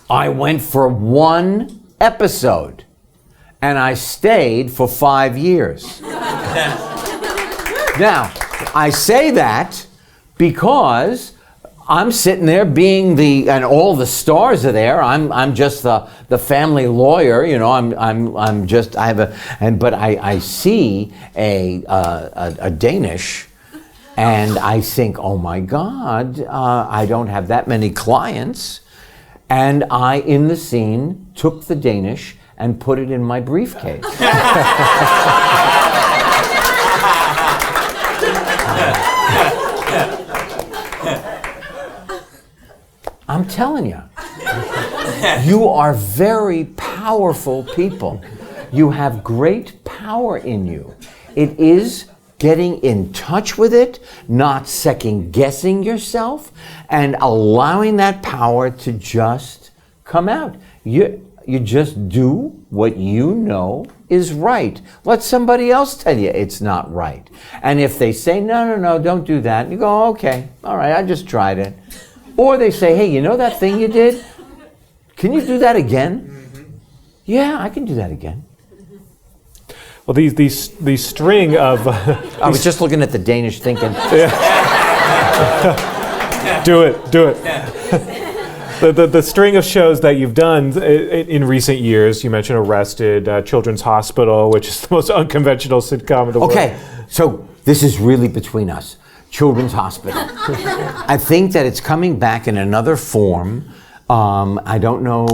I went for 1 episode, and I stayed for 5 years. Now, I say that because I'm sitting there being and all the stars are there. I'm just the family lawyer, but I see a Danish, and I think, oh my God, I don't have that many clients, and I in the scene took the Danish and put it in my briefcase. I'm telling you, you are very powerful people. You have great power in you. It is getting in touch with it, not second guessing yourself, and allowing that power to just come out. You just do what you know is right. Let somebody else tell you it's not right. And if they say, no, don't do that, you go, okay, all right, I just tried it. Or they say, hey, you know that thing you did? Can you do that again? Mm-hmm. Yeah, I can do that again. Well, these string of... I was just looking at the Danish thinking... Do it. The string of shows that you've done in recent years, you mentioned Arrested, Children's Hospital, which is the most unconventional sitcom in the world. Okay, so this is really between us. Children's Hospital. I think that it's coming back in another form. I don't know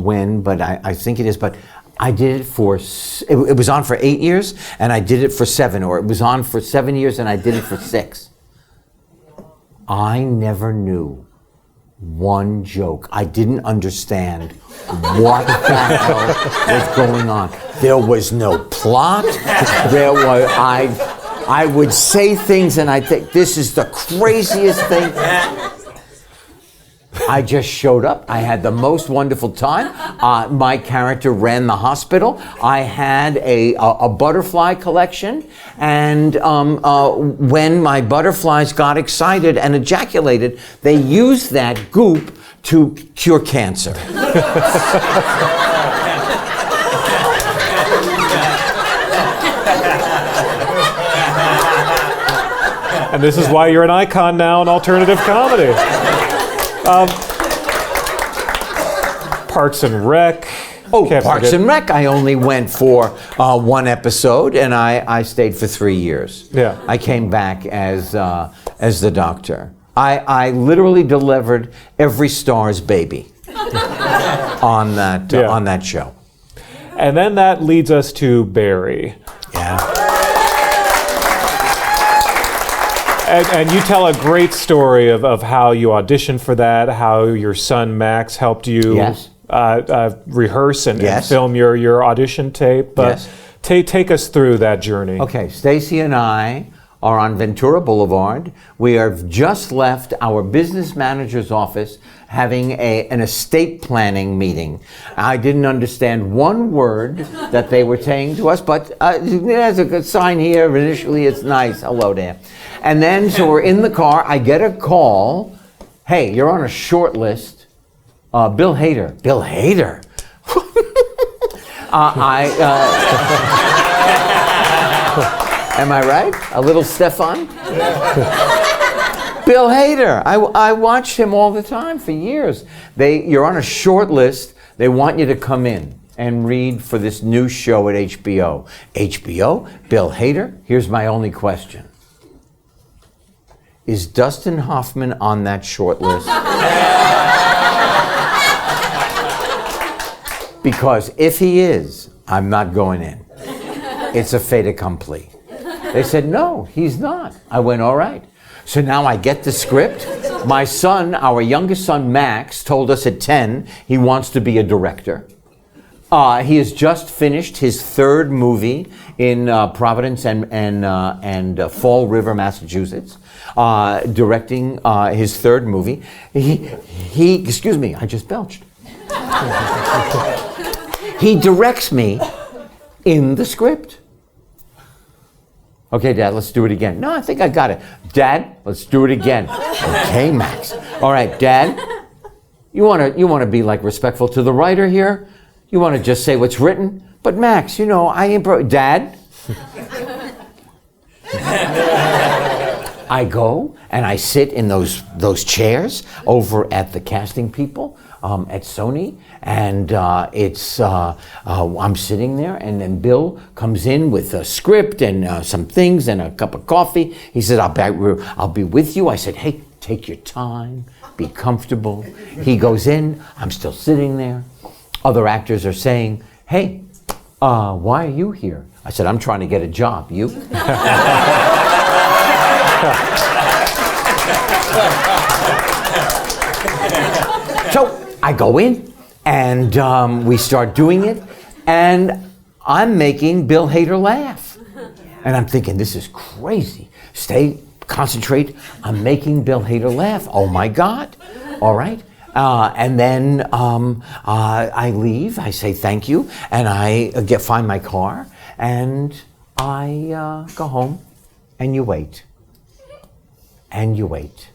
when, but I think it is. But I did it it was on for 8 years, and I did it for 7, or it was on for 7 years, and I did it for 6. I never knew one joke. I didn't understand what the hell was going on. There was no plot. I would say things and I'd think, this is the craziest thing. I just showed up. I had the most wonderful time. My character ran the hospital. I had a butterfly collection. And when my butterflies got excited and ejaculated, they used that goop to cure cancer. And this is why you're an icon now in alternative comedy. Parks and Rec. Parks and Rec, I only went for 1 episode, and I stayed for 3 years. Yeah. I came back as the doctor. I literally delivered every star's baby on that show. And then that leads us to Barry. Yeah. And you tell a great story of how you auditioned for that, how your son Max helped you. Yes. rehearse and Yes. film your audition tape. Yes. Take us through that journey. Okay, Stacy and I are on Ventura Boulevard. We have just left our business manager's office having an estate planning meeting. I didn't understand one word that they were saying to us, but there's a good sign here. Initially, it's nice. Hello there. And then, so we're in the car. I get a call. Hey, you're on a short list. Bill Hader. Bill Hader? Am I right? A little Stefan? Bill Hader. I watched him all the time for years. You're on a short list. They want you to come in and read for this new show at HBO. HBO? Bill Hader? Here's my only question. Is Dustin Hoffman on that short list? Because if he is, I'm not going in. It's a fait accompli. They said, no, he's not. I went, all right. So now I get the script. My son, our youngest son, Max, told us at 10 he wants to be a director. He has just finished his third movie in Providence and Fall River, Massachusetts, directing his third movie. He excuse me, I just belched. He directs me in the script. Okay, Dad, let's do it again. No, I think I got it. Dad, let's do it again. Okay, Max. All right, Dad, you want to be like respectful to the writer here? You want to just say what's written? But Max, you know, Dad. I go and I sit in those chairs over at the casting people at Sony, and I'm sitting there, and then Bill comes in with a script and some things and a cup of coffee. He said, I'll be with you. I said, hey, take your time, be comfortable. He goes in, I'm still sitting there. Other actors are saying, hey, why are you here? I said, I'm trying to get a job. You? So I go in, and we start doing it, and I'm making Bill Hader laugh. And I'm thinking, this is crazy. Concentrate. I'm making Bill Hader laugh. Oh my God. All right. And then I leave. I say thank you, and I find my car, and I go home, and you wait. And you wait.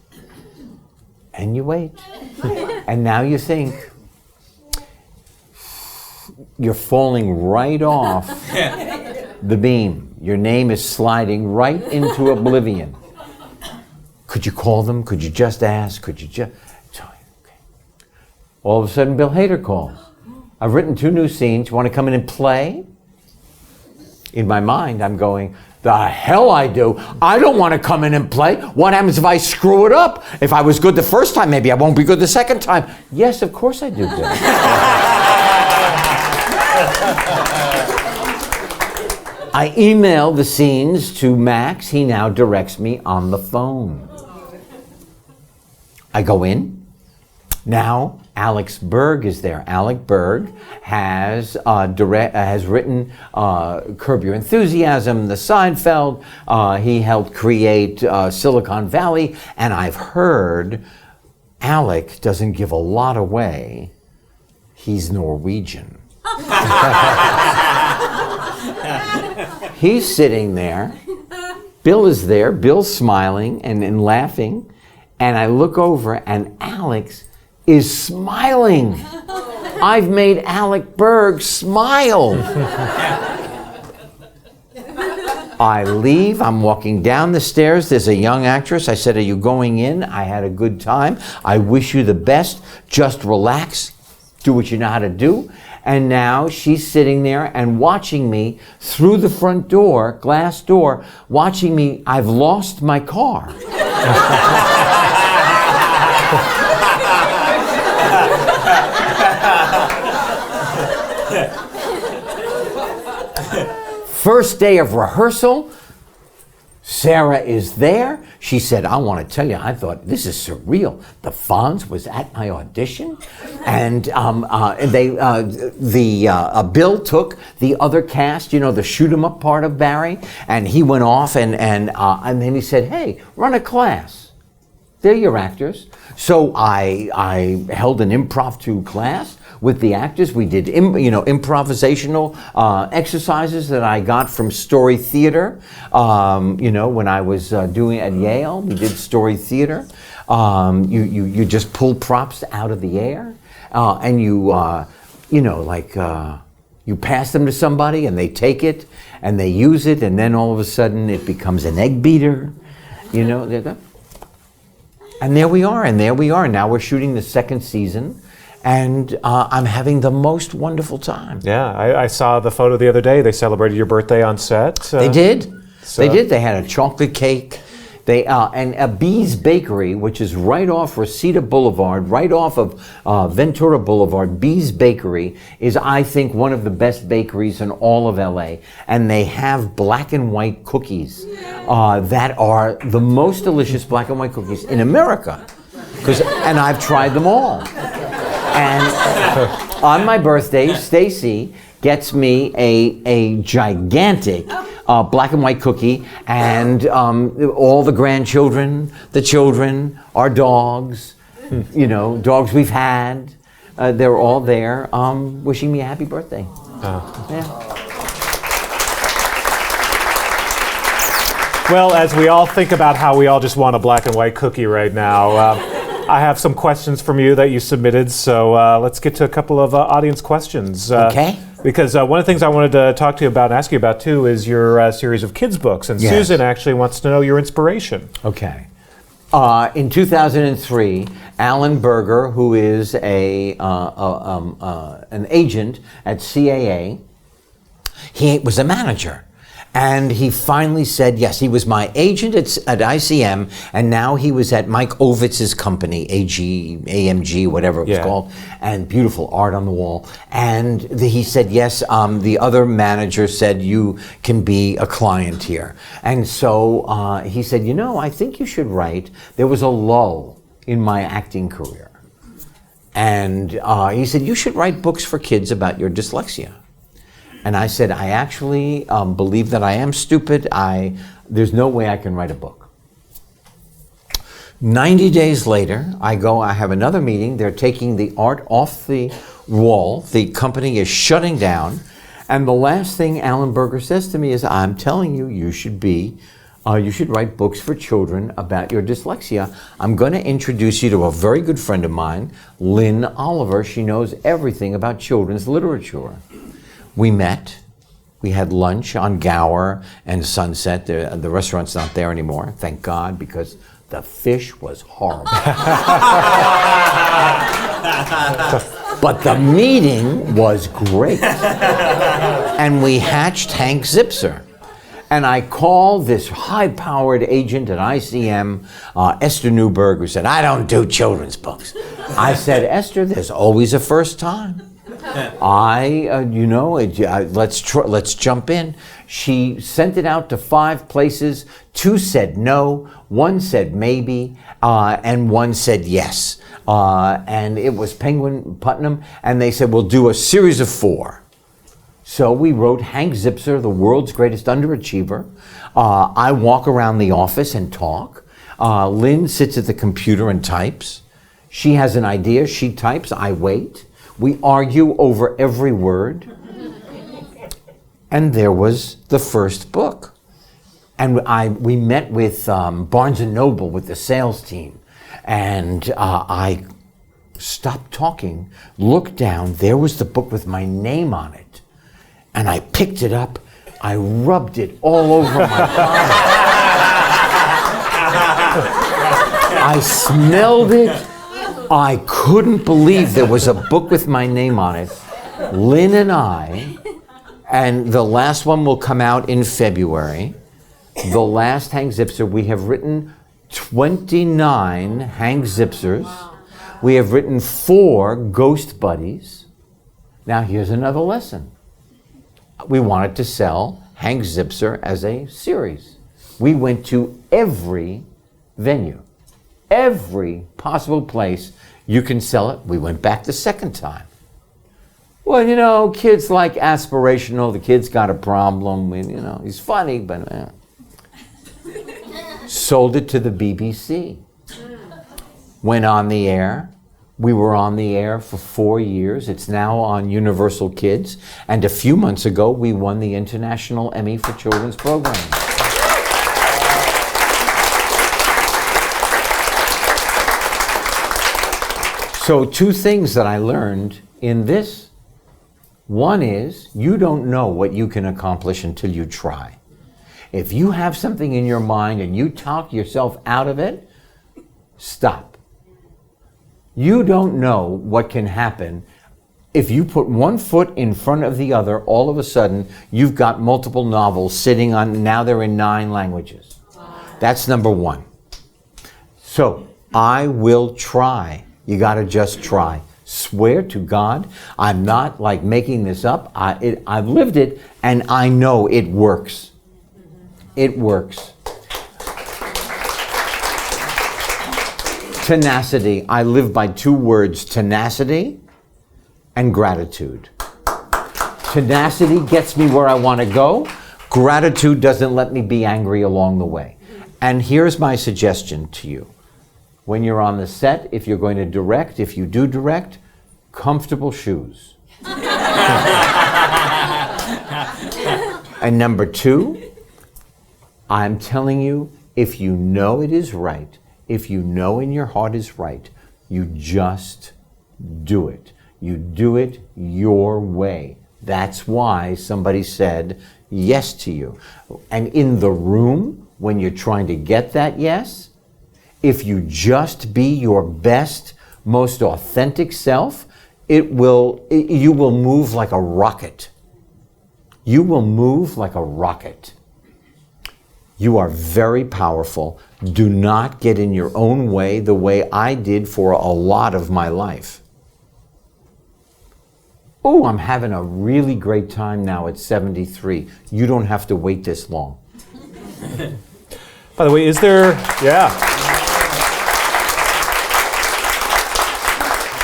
And you wait. And now you think you're falling right off the beam. Your name is sliding right into oblivion. Could you call them? Could you just ask? Could you just... Okay. All of a sudden, Bill Hader calls. I've written 2 new scenes. You want to come in and play? In my mind, I'm going, the hell I do. I don't want to come in and play. What happens if I screw it up? If I was good the first time, maybe I won't be good the second time. Yes, of course I do, Bill. I email the scenes to Max. He now directs me on the phone. I go in. Now, Alex Berg is there. Alec Berg has written Curb Your Enthusiasm, The Seinfeld. He helped create Silicon Valley. And I've heard Alec doesn't give a lot away. He's Norwegian. He's sitting there. Bill is there. Bill's smiling and laughing. And I look over, and Alex is smiling. I've made Alec Berg smile. I leave. I'm walking down the stairs. There's a young actress. I said, are you going in? I had a good time. I wish you the best. Just relax. Do what you know how to do. And now she's sitting there and watching me through the front door, glass door, watching me. I've lost my car. First day of rehearsal, Sarah is there. She said, I want to tell you, I thought, this is surreal. The Fonz was at my audition. And Bill took the other cast, the shoot 'em up part of Barry, and he went off and then he said, hey, run a class. They're your actors. So I held an improv class with the actors. We did improvisational exercises that I got from Story Theater. When I was doing at Yale, we did Story Theater. You just pull props out of the air, and you pass them to somebody, and they take it and they use it, and then all of a sudden it becomes an egg beater. And there we are. Now we're shooting the second season. And I'm having the most wonderful time. Yeah, I saw the photo the other day. They celebrated your birthday on set. They did. They did. They had a chocolate cake. And a Bee's Bakery, which is right off Reseda Boulevard, right off of Ventura Boulevard. Bee's Bakery is, I think, one of the best bakeries in all of LA. And they have black and white cookies that are the most delicious black and white cookies in America. And I've tried them all. And on my birthday, Stacy gets me a gigantic black and white cookie, and all the grandchildren, the children, our dogs, dogs we've had, they're all there wishing me a happy birthday. Yeah. Well, as we all think about how we all just want a black and white cookie right now, I have some questions from you that you submitted, so let's get to a couple of audience questions. Okay. Because one of the things I wanted to talk to you about and ask you about, too, is your series of kids' books. And yes. Susan actually wants to know your inspiration. Okay. In 2003, Alan Berger, who is an agent at CAA, he was a manager. And he finally said, yes, he was my agent at ICM, and now he was at Mike Ovitz's company, AMG, whatever it was called, and beautiful art on the wall. And he said, yes, the other manager said, you can be a client here. And so he said, I think you should write. There was a lull in my acting career. And he said, you should write books for kids about your dyslexia. And I said, I actually believe that I am stupid. There's no way I can write a book. 90 days later, I have another meeting. They're taking the art off the wall. The company is shutting down. And the last thing Alan Berger says to me is, I'm telling you, you should write books for children about your dyslexia. I'm going to introduce you to a very good friend of mine, Lynn Oliver. She knows everything about children's literature. We met. We had lunch on Gower and Sunset. The restaurant's not there anymore, thank God, because the fish was horrible. But the meeting was great. And we hatched Hank Zipzer. And I called this high-powered agent at ICM, Esther Newberg, who said, I don't do children's books. I said, Esther, there's always a first time. Let's jump in. She sent it out to 5 places. 2 said no, 1 said maybe, and 1 said yes. And it was Penguin Putnam, and they said, we'll do a series of 4. So we wrote Hank Zipzer, the world's greatest underachiever. I walk around the office and talk. Lynn sits at the computer and types. She has an idea, she types, I wait. We argue over every word. And there was the first book. And we met with Barnes & Noble, with the sales team. And I stopped talking, looked down, there was the book with my name on it. And I picked it up, I rubbed it all over my body. I smelled it. I couldn't believe there was a book with my name on it. Lynn and I, and the last one will come out in February, the last Hank Zipzer. We have written 29 Hank Zipzers. We have written 4 Ghost Buddies. Now here's another lesson. We wanted to sell Hank Zipzer as a series. We went to every venue, every possible place you can sell it. We went back the second time. Well, you know, kids like aspirational. The kid's got a problem. You know, he's funny, but sold it to the BBC. Went on the air. We were on the air for 4 years. It's now on Universal Kids. And a few months ago, we won the International Emmy for Children's Programming. So 2 things that I learned in this. One is, you don't know what you can accomplish until you try. If you have something in your mind and you talk yourself out of it, stop. You don't know what can happen. If you put one foot in front of the other, all of a sudden, you've got multiple novels sitting on, now they're in 9 languages. That's number 1. So, I will try. You gotta just try. Swear to God, I'm not like making this up. I've lived it, and I know it works. It works. Tenacity. I live by 2 words, tenacity and gratitude. Tenacity gets me where I want to go. Gratitude doesn't let me be angry along the way. And here's my suggestion to you. When you're on the set, if you're going to direct, if you do direct, comfortable shoes. And number 2, I'm telling you, if you know it is right, if you know in your heart is right, you just do it. You do it your way. That's why somebody said yes to you. And in the room, when you're trying to get that yes, if you just be your best, most authentic self, you will move like a rocket. You will move like a rocket. You are very powerful. Do not get in your own way the way I did for a lot of my life. Oh, I'm having a really great time now at 73. You don't have to wait this long. By the way, is there,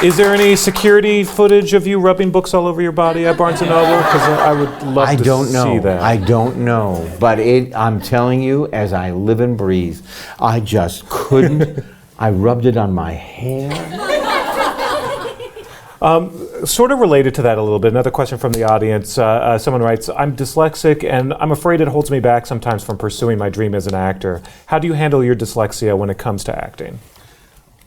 is there any security footage of you rubbing books all over your body at Barnes & Noble? Because I would love to see that. I don't know. But I'm telling you, as I live and breathe, I just couldn't. I rubbed it on my hair. Sort of related to that a little bit, another question from the audience. Someone writes, I'm dyslexic and I'm afraid it holds me back sometimes from pursuing my dream as an actor. How do you handle your dyslexia when it comes to acting?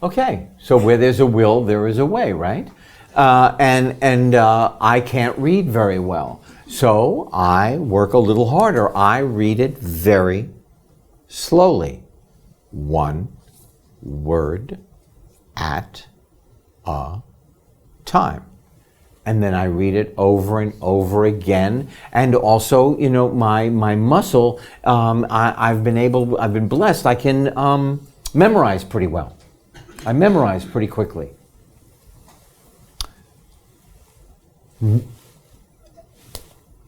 Okay, so where there's a will, there is a way, right? I can't read very well. So I work a little harder. I read it very slowly. 1 word at a time. And then I read it over and over again. And also, you know, my muscle, I've been blessed. I can memorize pretty well. I memorize pretty quickly.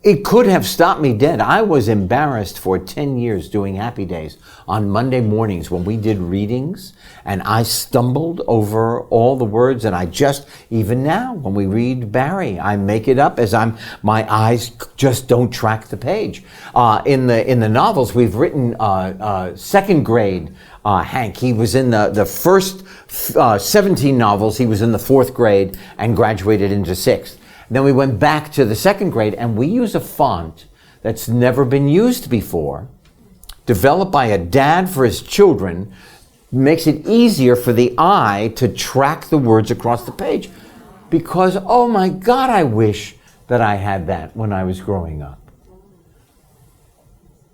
It could have stopped me dead. I was embarrassed for 10 years doing Happy Days on Monday mornings when we did readings, and I stumbled over all the words, and I just, even now, when we read Barry, I make it up as my eyes just don't track the page. In the novels, we've written second grade Hank. He was in the first 17 novels, he was in the 4th grade and graduated into 6th. Then we went back to the 2nd grade, and we use a font that's never been used before, developed by a dad for his children, makes it easier for the eye to track the words across the page. Because, oh my God, I wish that I had that when I was growing up.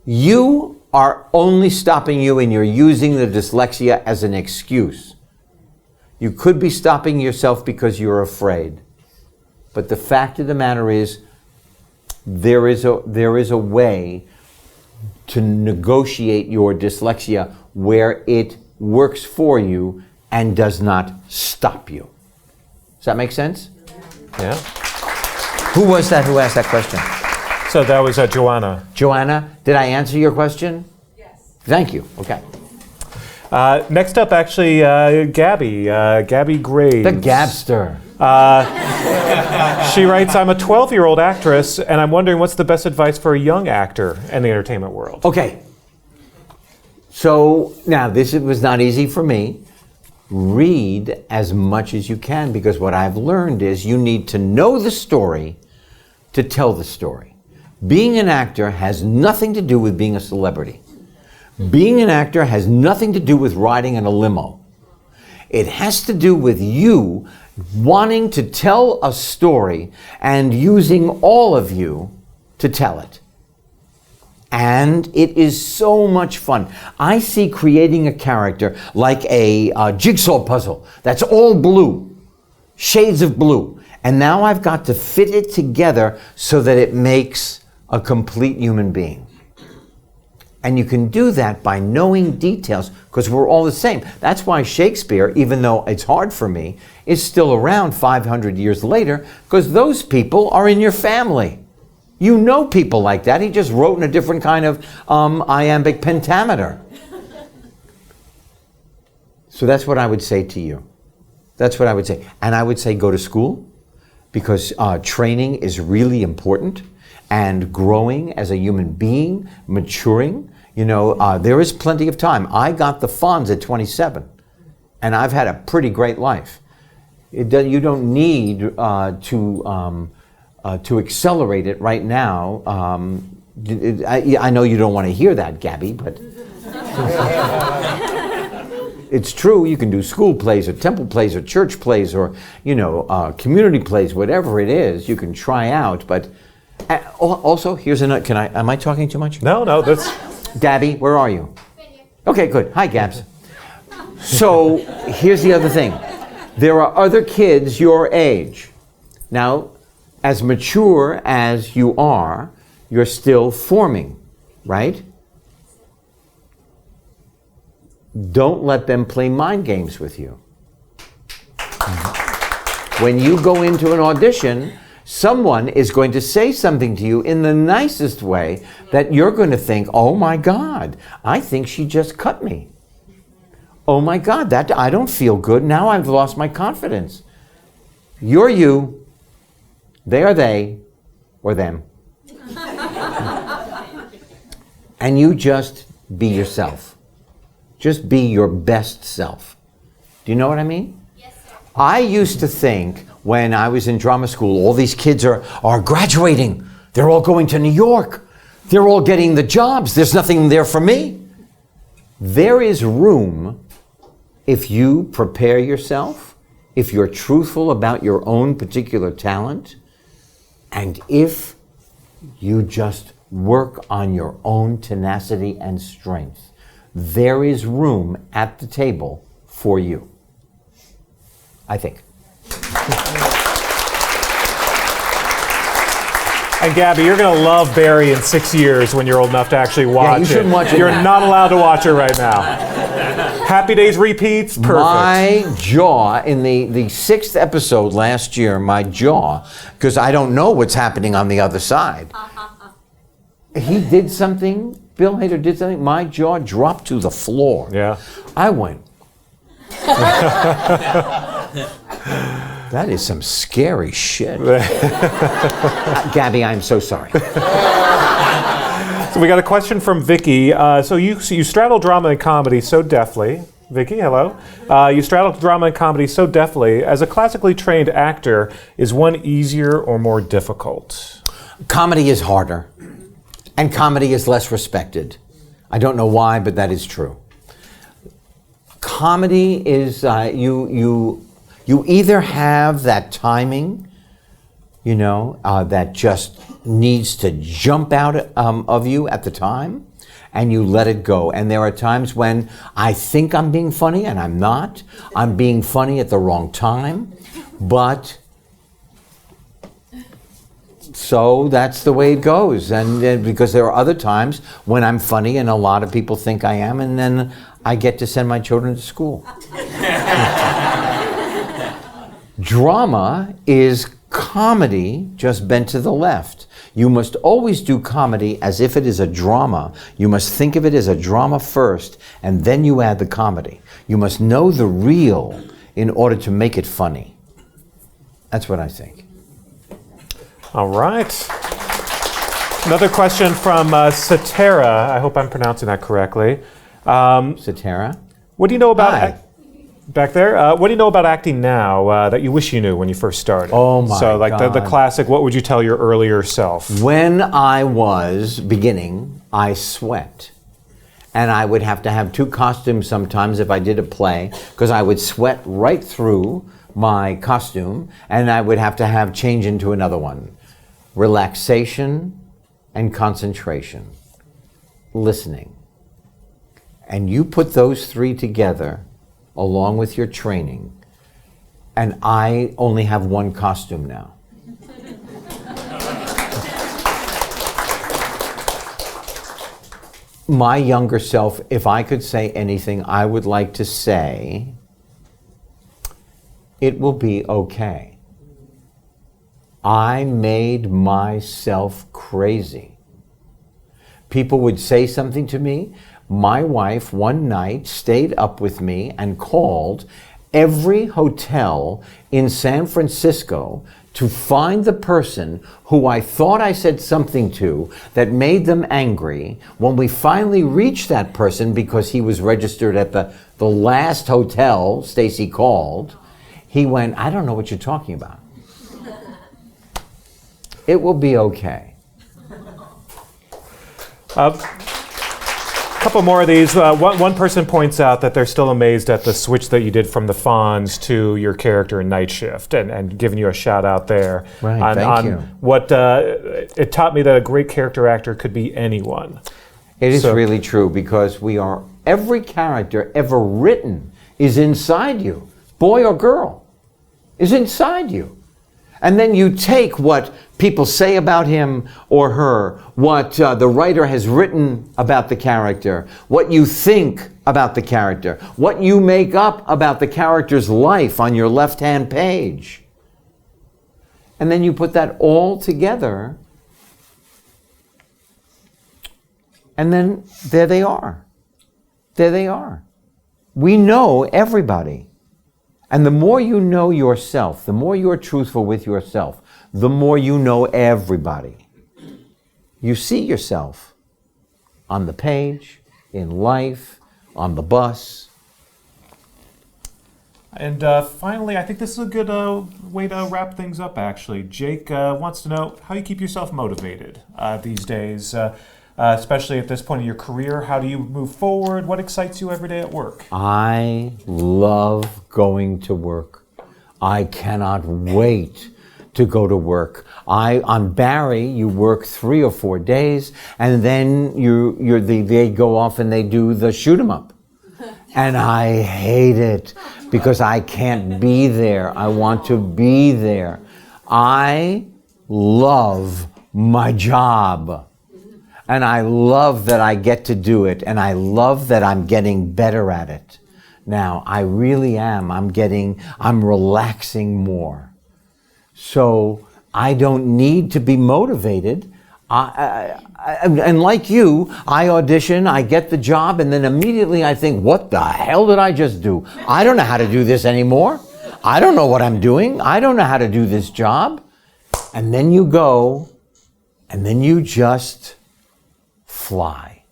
You are only stopping you, and you're using the dyslexia as an excuse. You could be stopping yourself because you're afraid. But the fact of the matter is, there is a way to negotiate your dyslexia where it works for you and does not stop you. Does that make sense? Yeah. Who was that who asked that question? So that was Joanna. Joanna, did I answer your question? Yes. Thank you. Okay. Next up, actually, Gabby Graves. The Gabster. She writes, I'm a 12-year-old actress, and I'm wondering what's the best advice for a young actor in the entertainment world? Okay. So now this was not easy for me. Read as much as you can, because what I've learned is you need to know the story to tell the story. Being an actor has nothing to do with being a celebrity. Being an actor has nothing to do with riding in a limo. It has to do with you wanting to tell a story and using all of you to tell it. And it is so much fun. I see creating a character like a jigsaw puzzle that's all blue, shades of blue. And now I've got to fit it together so that it makes a complete human being. And you can do that by knowing details, because we're all the same. That's why Shakespeare, even though it's hard for me, is still around 500 years later, because those people are in your family. You know people like that. He just wrote in a different kind of iambic pentameter. So that's what I would say to you. That's what I would say. And I would say go to school, because training is really important, and growing as a human being, maturing. You know, there is plenty of time. I got the Fonz at 27, and I've had a pretty great life. You don't need to accelerate it right now. I know you don't want to hear that, Gabby, but it's true. You can do school plays or temple plays or church plays or, community plays, whatever it is, you can try out. But also, here's another, am I talking too much? No, that's... Gabby, where are you? Okay, good. Hi, Gabs. So here's the other thing. There are other kids your age. Now, as mature as you are, you're still forming, right? Don't let them play mind games with you. When you go into an audition, someone is going to say something to you in the nicest way that you're going to think, oh my God, I think she just cut me. Oh my God, I don't feel good. Now I've lost my confidence. You're you. They are they, or them. And you just be yourself. Just be your best self. Do you know what I mean? Yes, sir. I used to think when I was in drama school, all these kids are graduating. They're all going to New York. They're all getting the jobs. There's nothing there for me. There is room if you prepare yourself, if you're truthful about your own particular talent, and if you just work on your own tenacity and strength. There is room at the table for you, I think. And Gabby, you're going to love Barry in 6 years when you're old enough to actually watch you shouldn't watch it You're now. not allowed to watch it right now. Happy Days repeats, perfect. My jaw, in the 6th episode last year, my jaw, because I don't know what's happening on the other side. He did something, Bill Hader did something, my jaw dropped to the floor. Yeah. I went. That is some scary shit. Gabby, I'm so sorry. So we got a question from Vicky. So you straddle drama and comedy so deftly. Vicky, hello. You straddle drama and comedy so deftly. As a classically trained actor, is one easier or more difficult? Comedy is harder, and comedy is less respected. I don't know why, but that is true. Comedy is you either have that timing, that just needs to jump out of you at the time, and you let it go. And there are times when I think I'm being funny and I'm not. I'm being funny at the wrong time, but so that's the way it goes. And because there are other times when I'm funny and a lot of people think I am, and then I get to send my children to school. Drama is comedy just bent to the left. You must always do comedy as if it is a drama. You must think of it as a drama first, and then you add the comedy. You must know the real in order to make it funny. That's what I think. All right. Another question from Satara. I hope I'm pronouncing that correctly. Satara? What do you know about Hi. back there? What do you know about acting now that you wish you knew when you first started? Oh my So like the God. classic, what would you tell your earlier self? When I was beginning, I sweat. And I would have to have 2 costumes sometimes if I did a play, because I would sweat right through my costume, and I would have to have change into another one. Relaxation and concentration. Listening. And you put those 3 together, along with your training, and I only have 1 costume now. My younger self, if I could say anything, I would like to say, it will be okay. I made myself crazy. People would say something to me. My wife one night stayed up with me and called every hotel in San Francisco to find the person who I thought I said something to that made them angry. When we finally reached that person, because he was registered at the last hotel Stacy called, he went, I don't know what you're talking about. It will be okay. Couple more of these. One person points out that they're still amazed at the switch that you did from the Fonz to your character in Night Shift, and giving you a shout out there. Right, thank you. What it taught me that a great character actor could be anyone. It is really true, because every character ever written is inside you, boy or girl, is inside you. And then you take what people say about him or her, what the writer has written about the character, what you think about the character, what you make up about the character's life on your left-hand page. And then you put that all together, and then there they are. There they are. We know everybody. And the more you know yourself, the more you're truthful with yourself, the more you know everybody. You see yourself on the page, in life, on the bus. And finally, I think this is a good way to wrap things up, actually. Jake wants to know how you keep yourself motivated these days, especially at this point in your career. How do you move forward? What excites you every day at work? I love going to work. I cannot wait to go to work. On Barry, you work 3 or 4 days, and then they go off and they do the shoot 'em up. And I hate it because I can't be there. I want to be there. I love my job. And I love that I get to do it, and I love that I'm getting better at it. Now, I really am. I'm relaxing more. So I don't need to be motivated. And like you, I audition, I get the job, and then immediately I think, what the hell did I just do? I don't know how to do this anymore. I don't know what I'm doing. I don't know how to do this job. And then you go, and then you just fly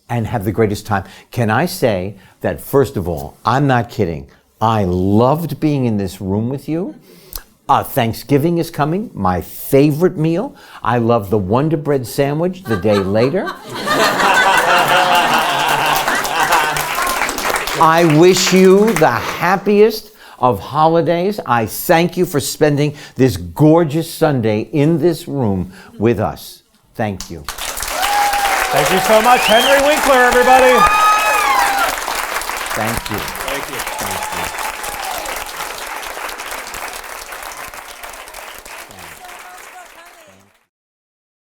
and have the greatest time. Can I say that, first of all, I'm not kidding. I loved being in this room with you. Thanksgiving is coming, my favorite meal. I love the Wonder Bread sandwich the day later. I wish you the happiest of holidays. I thank you for spending this gorgeous Sunday in this room with us. Thank you. Thank you so much, Henry Winkler, everybody. Thank you. Thank you.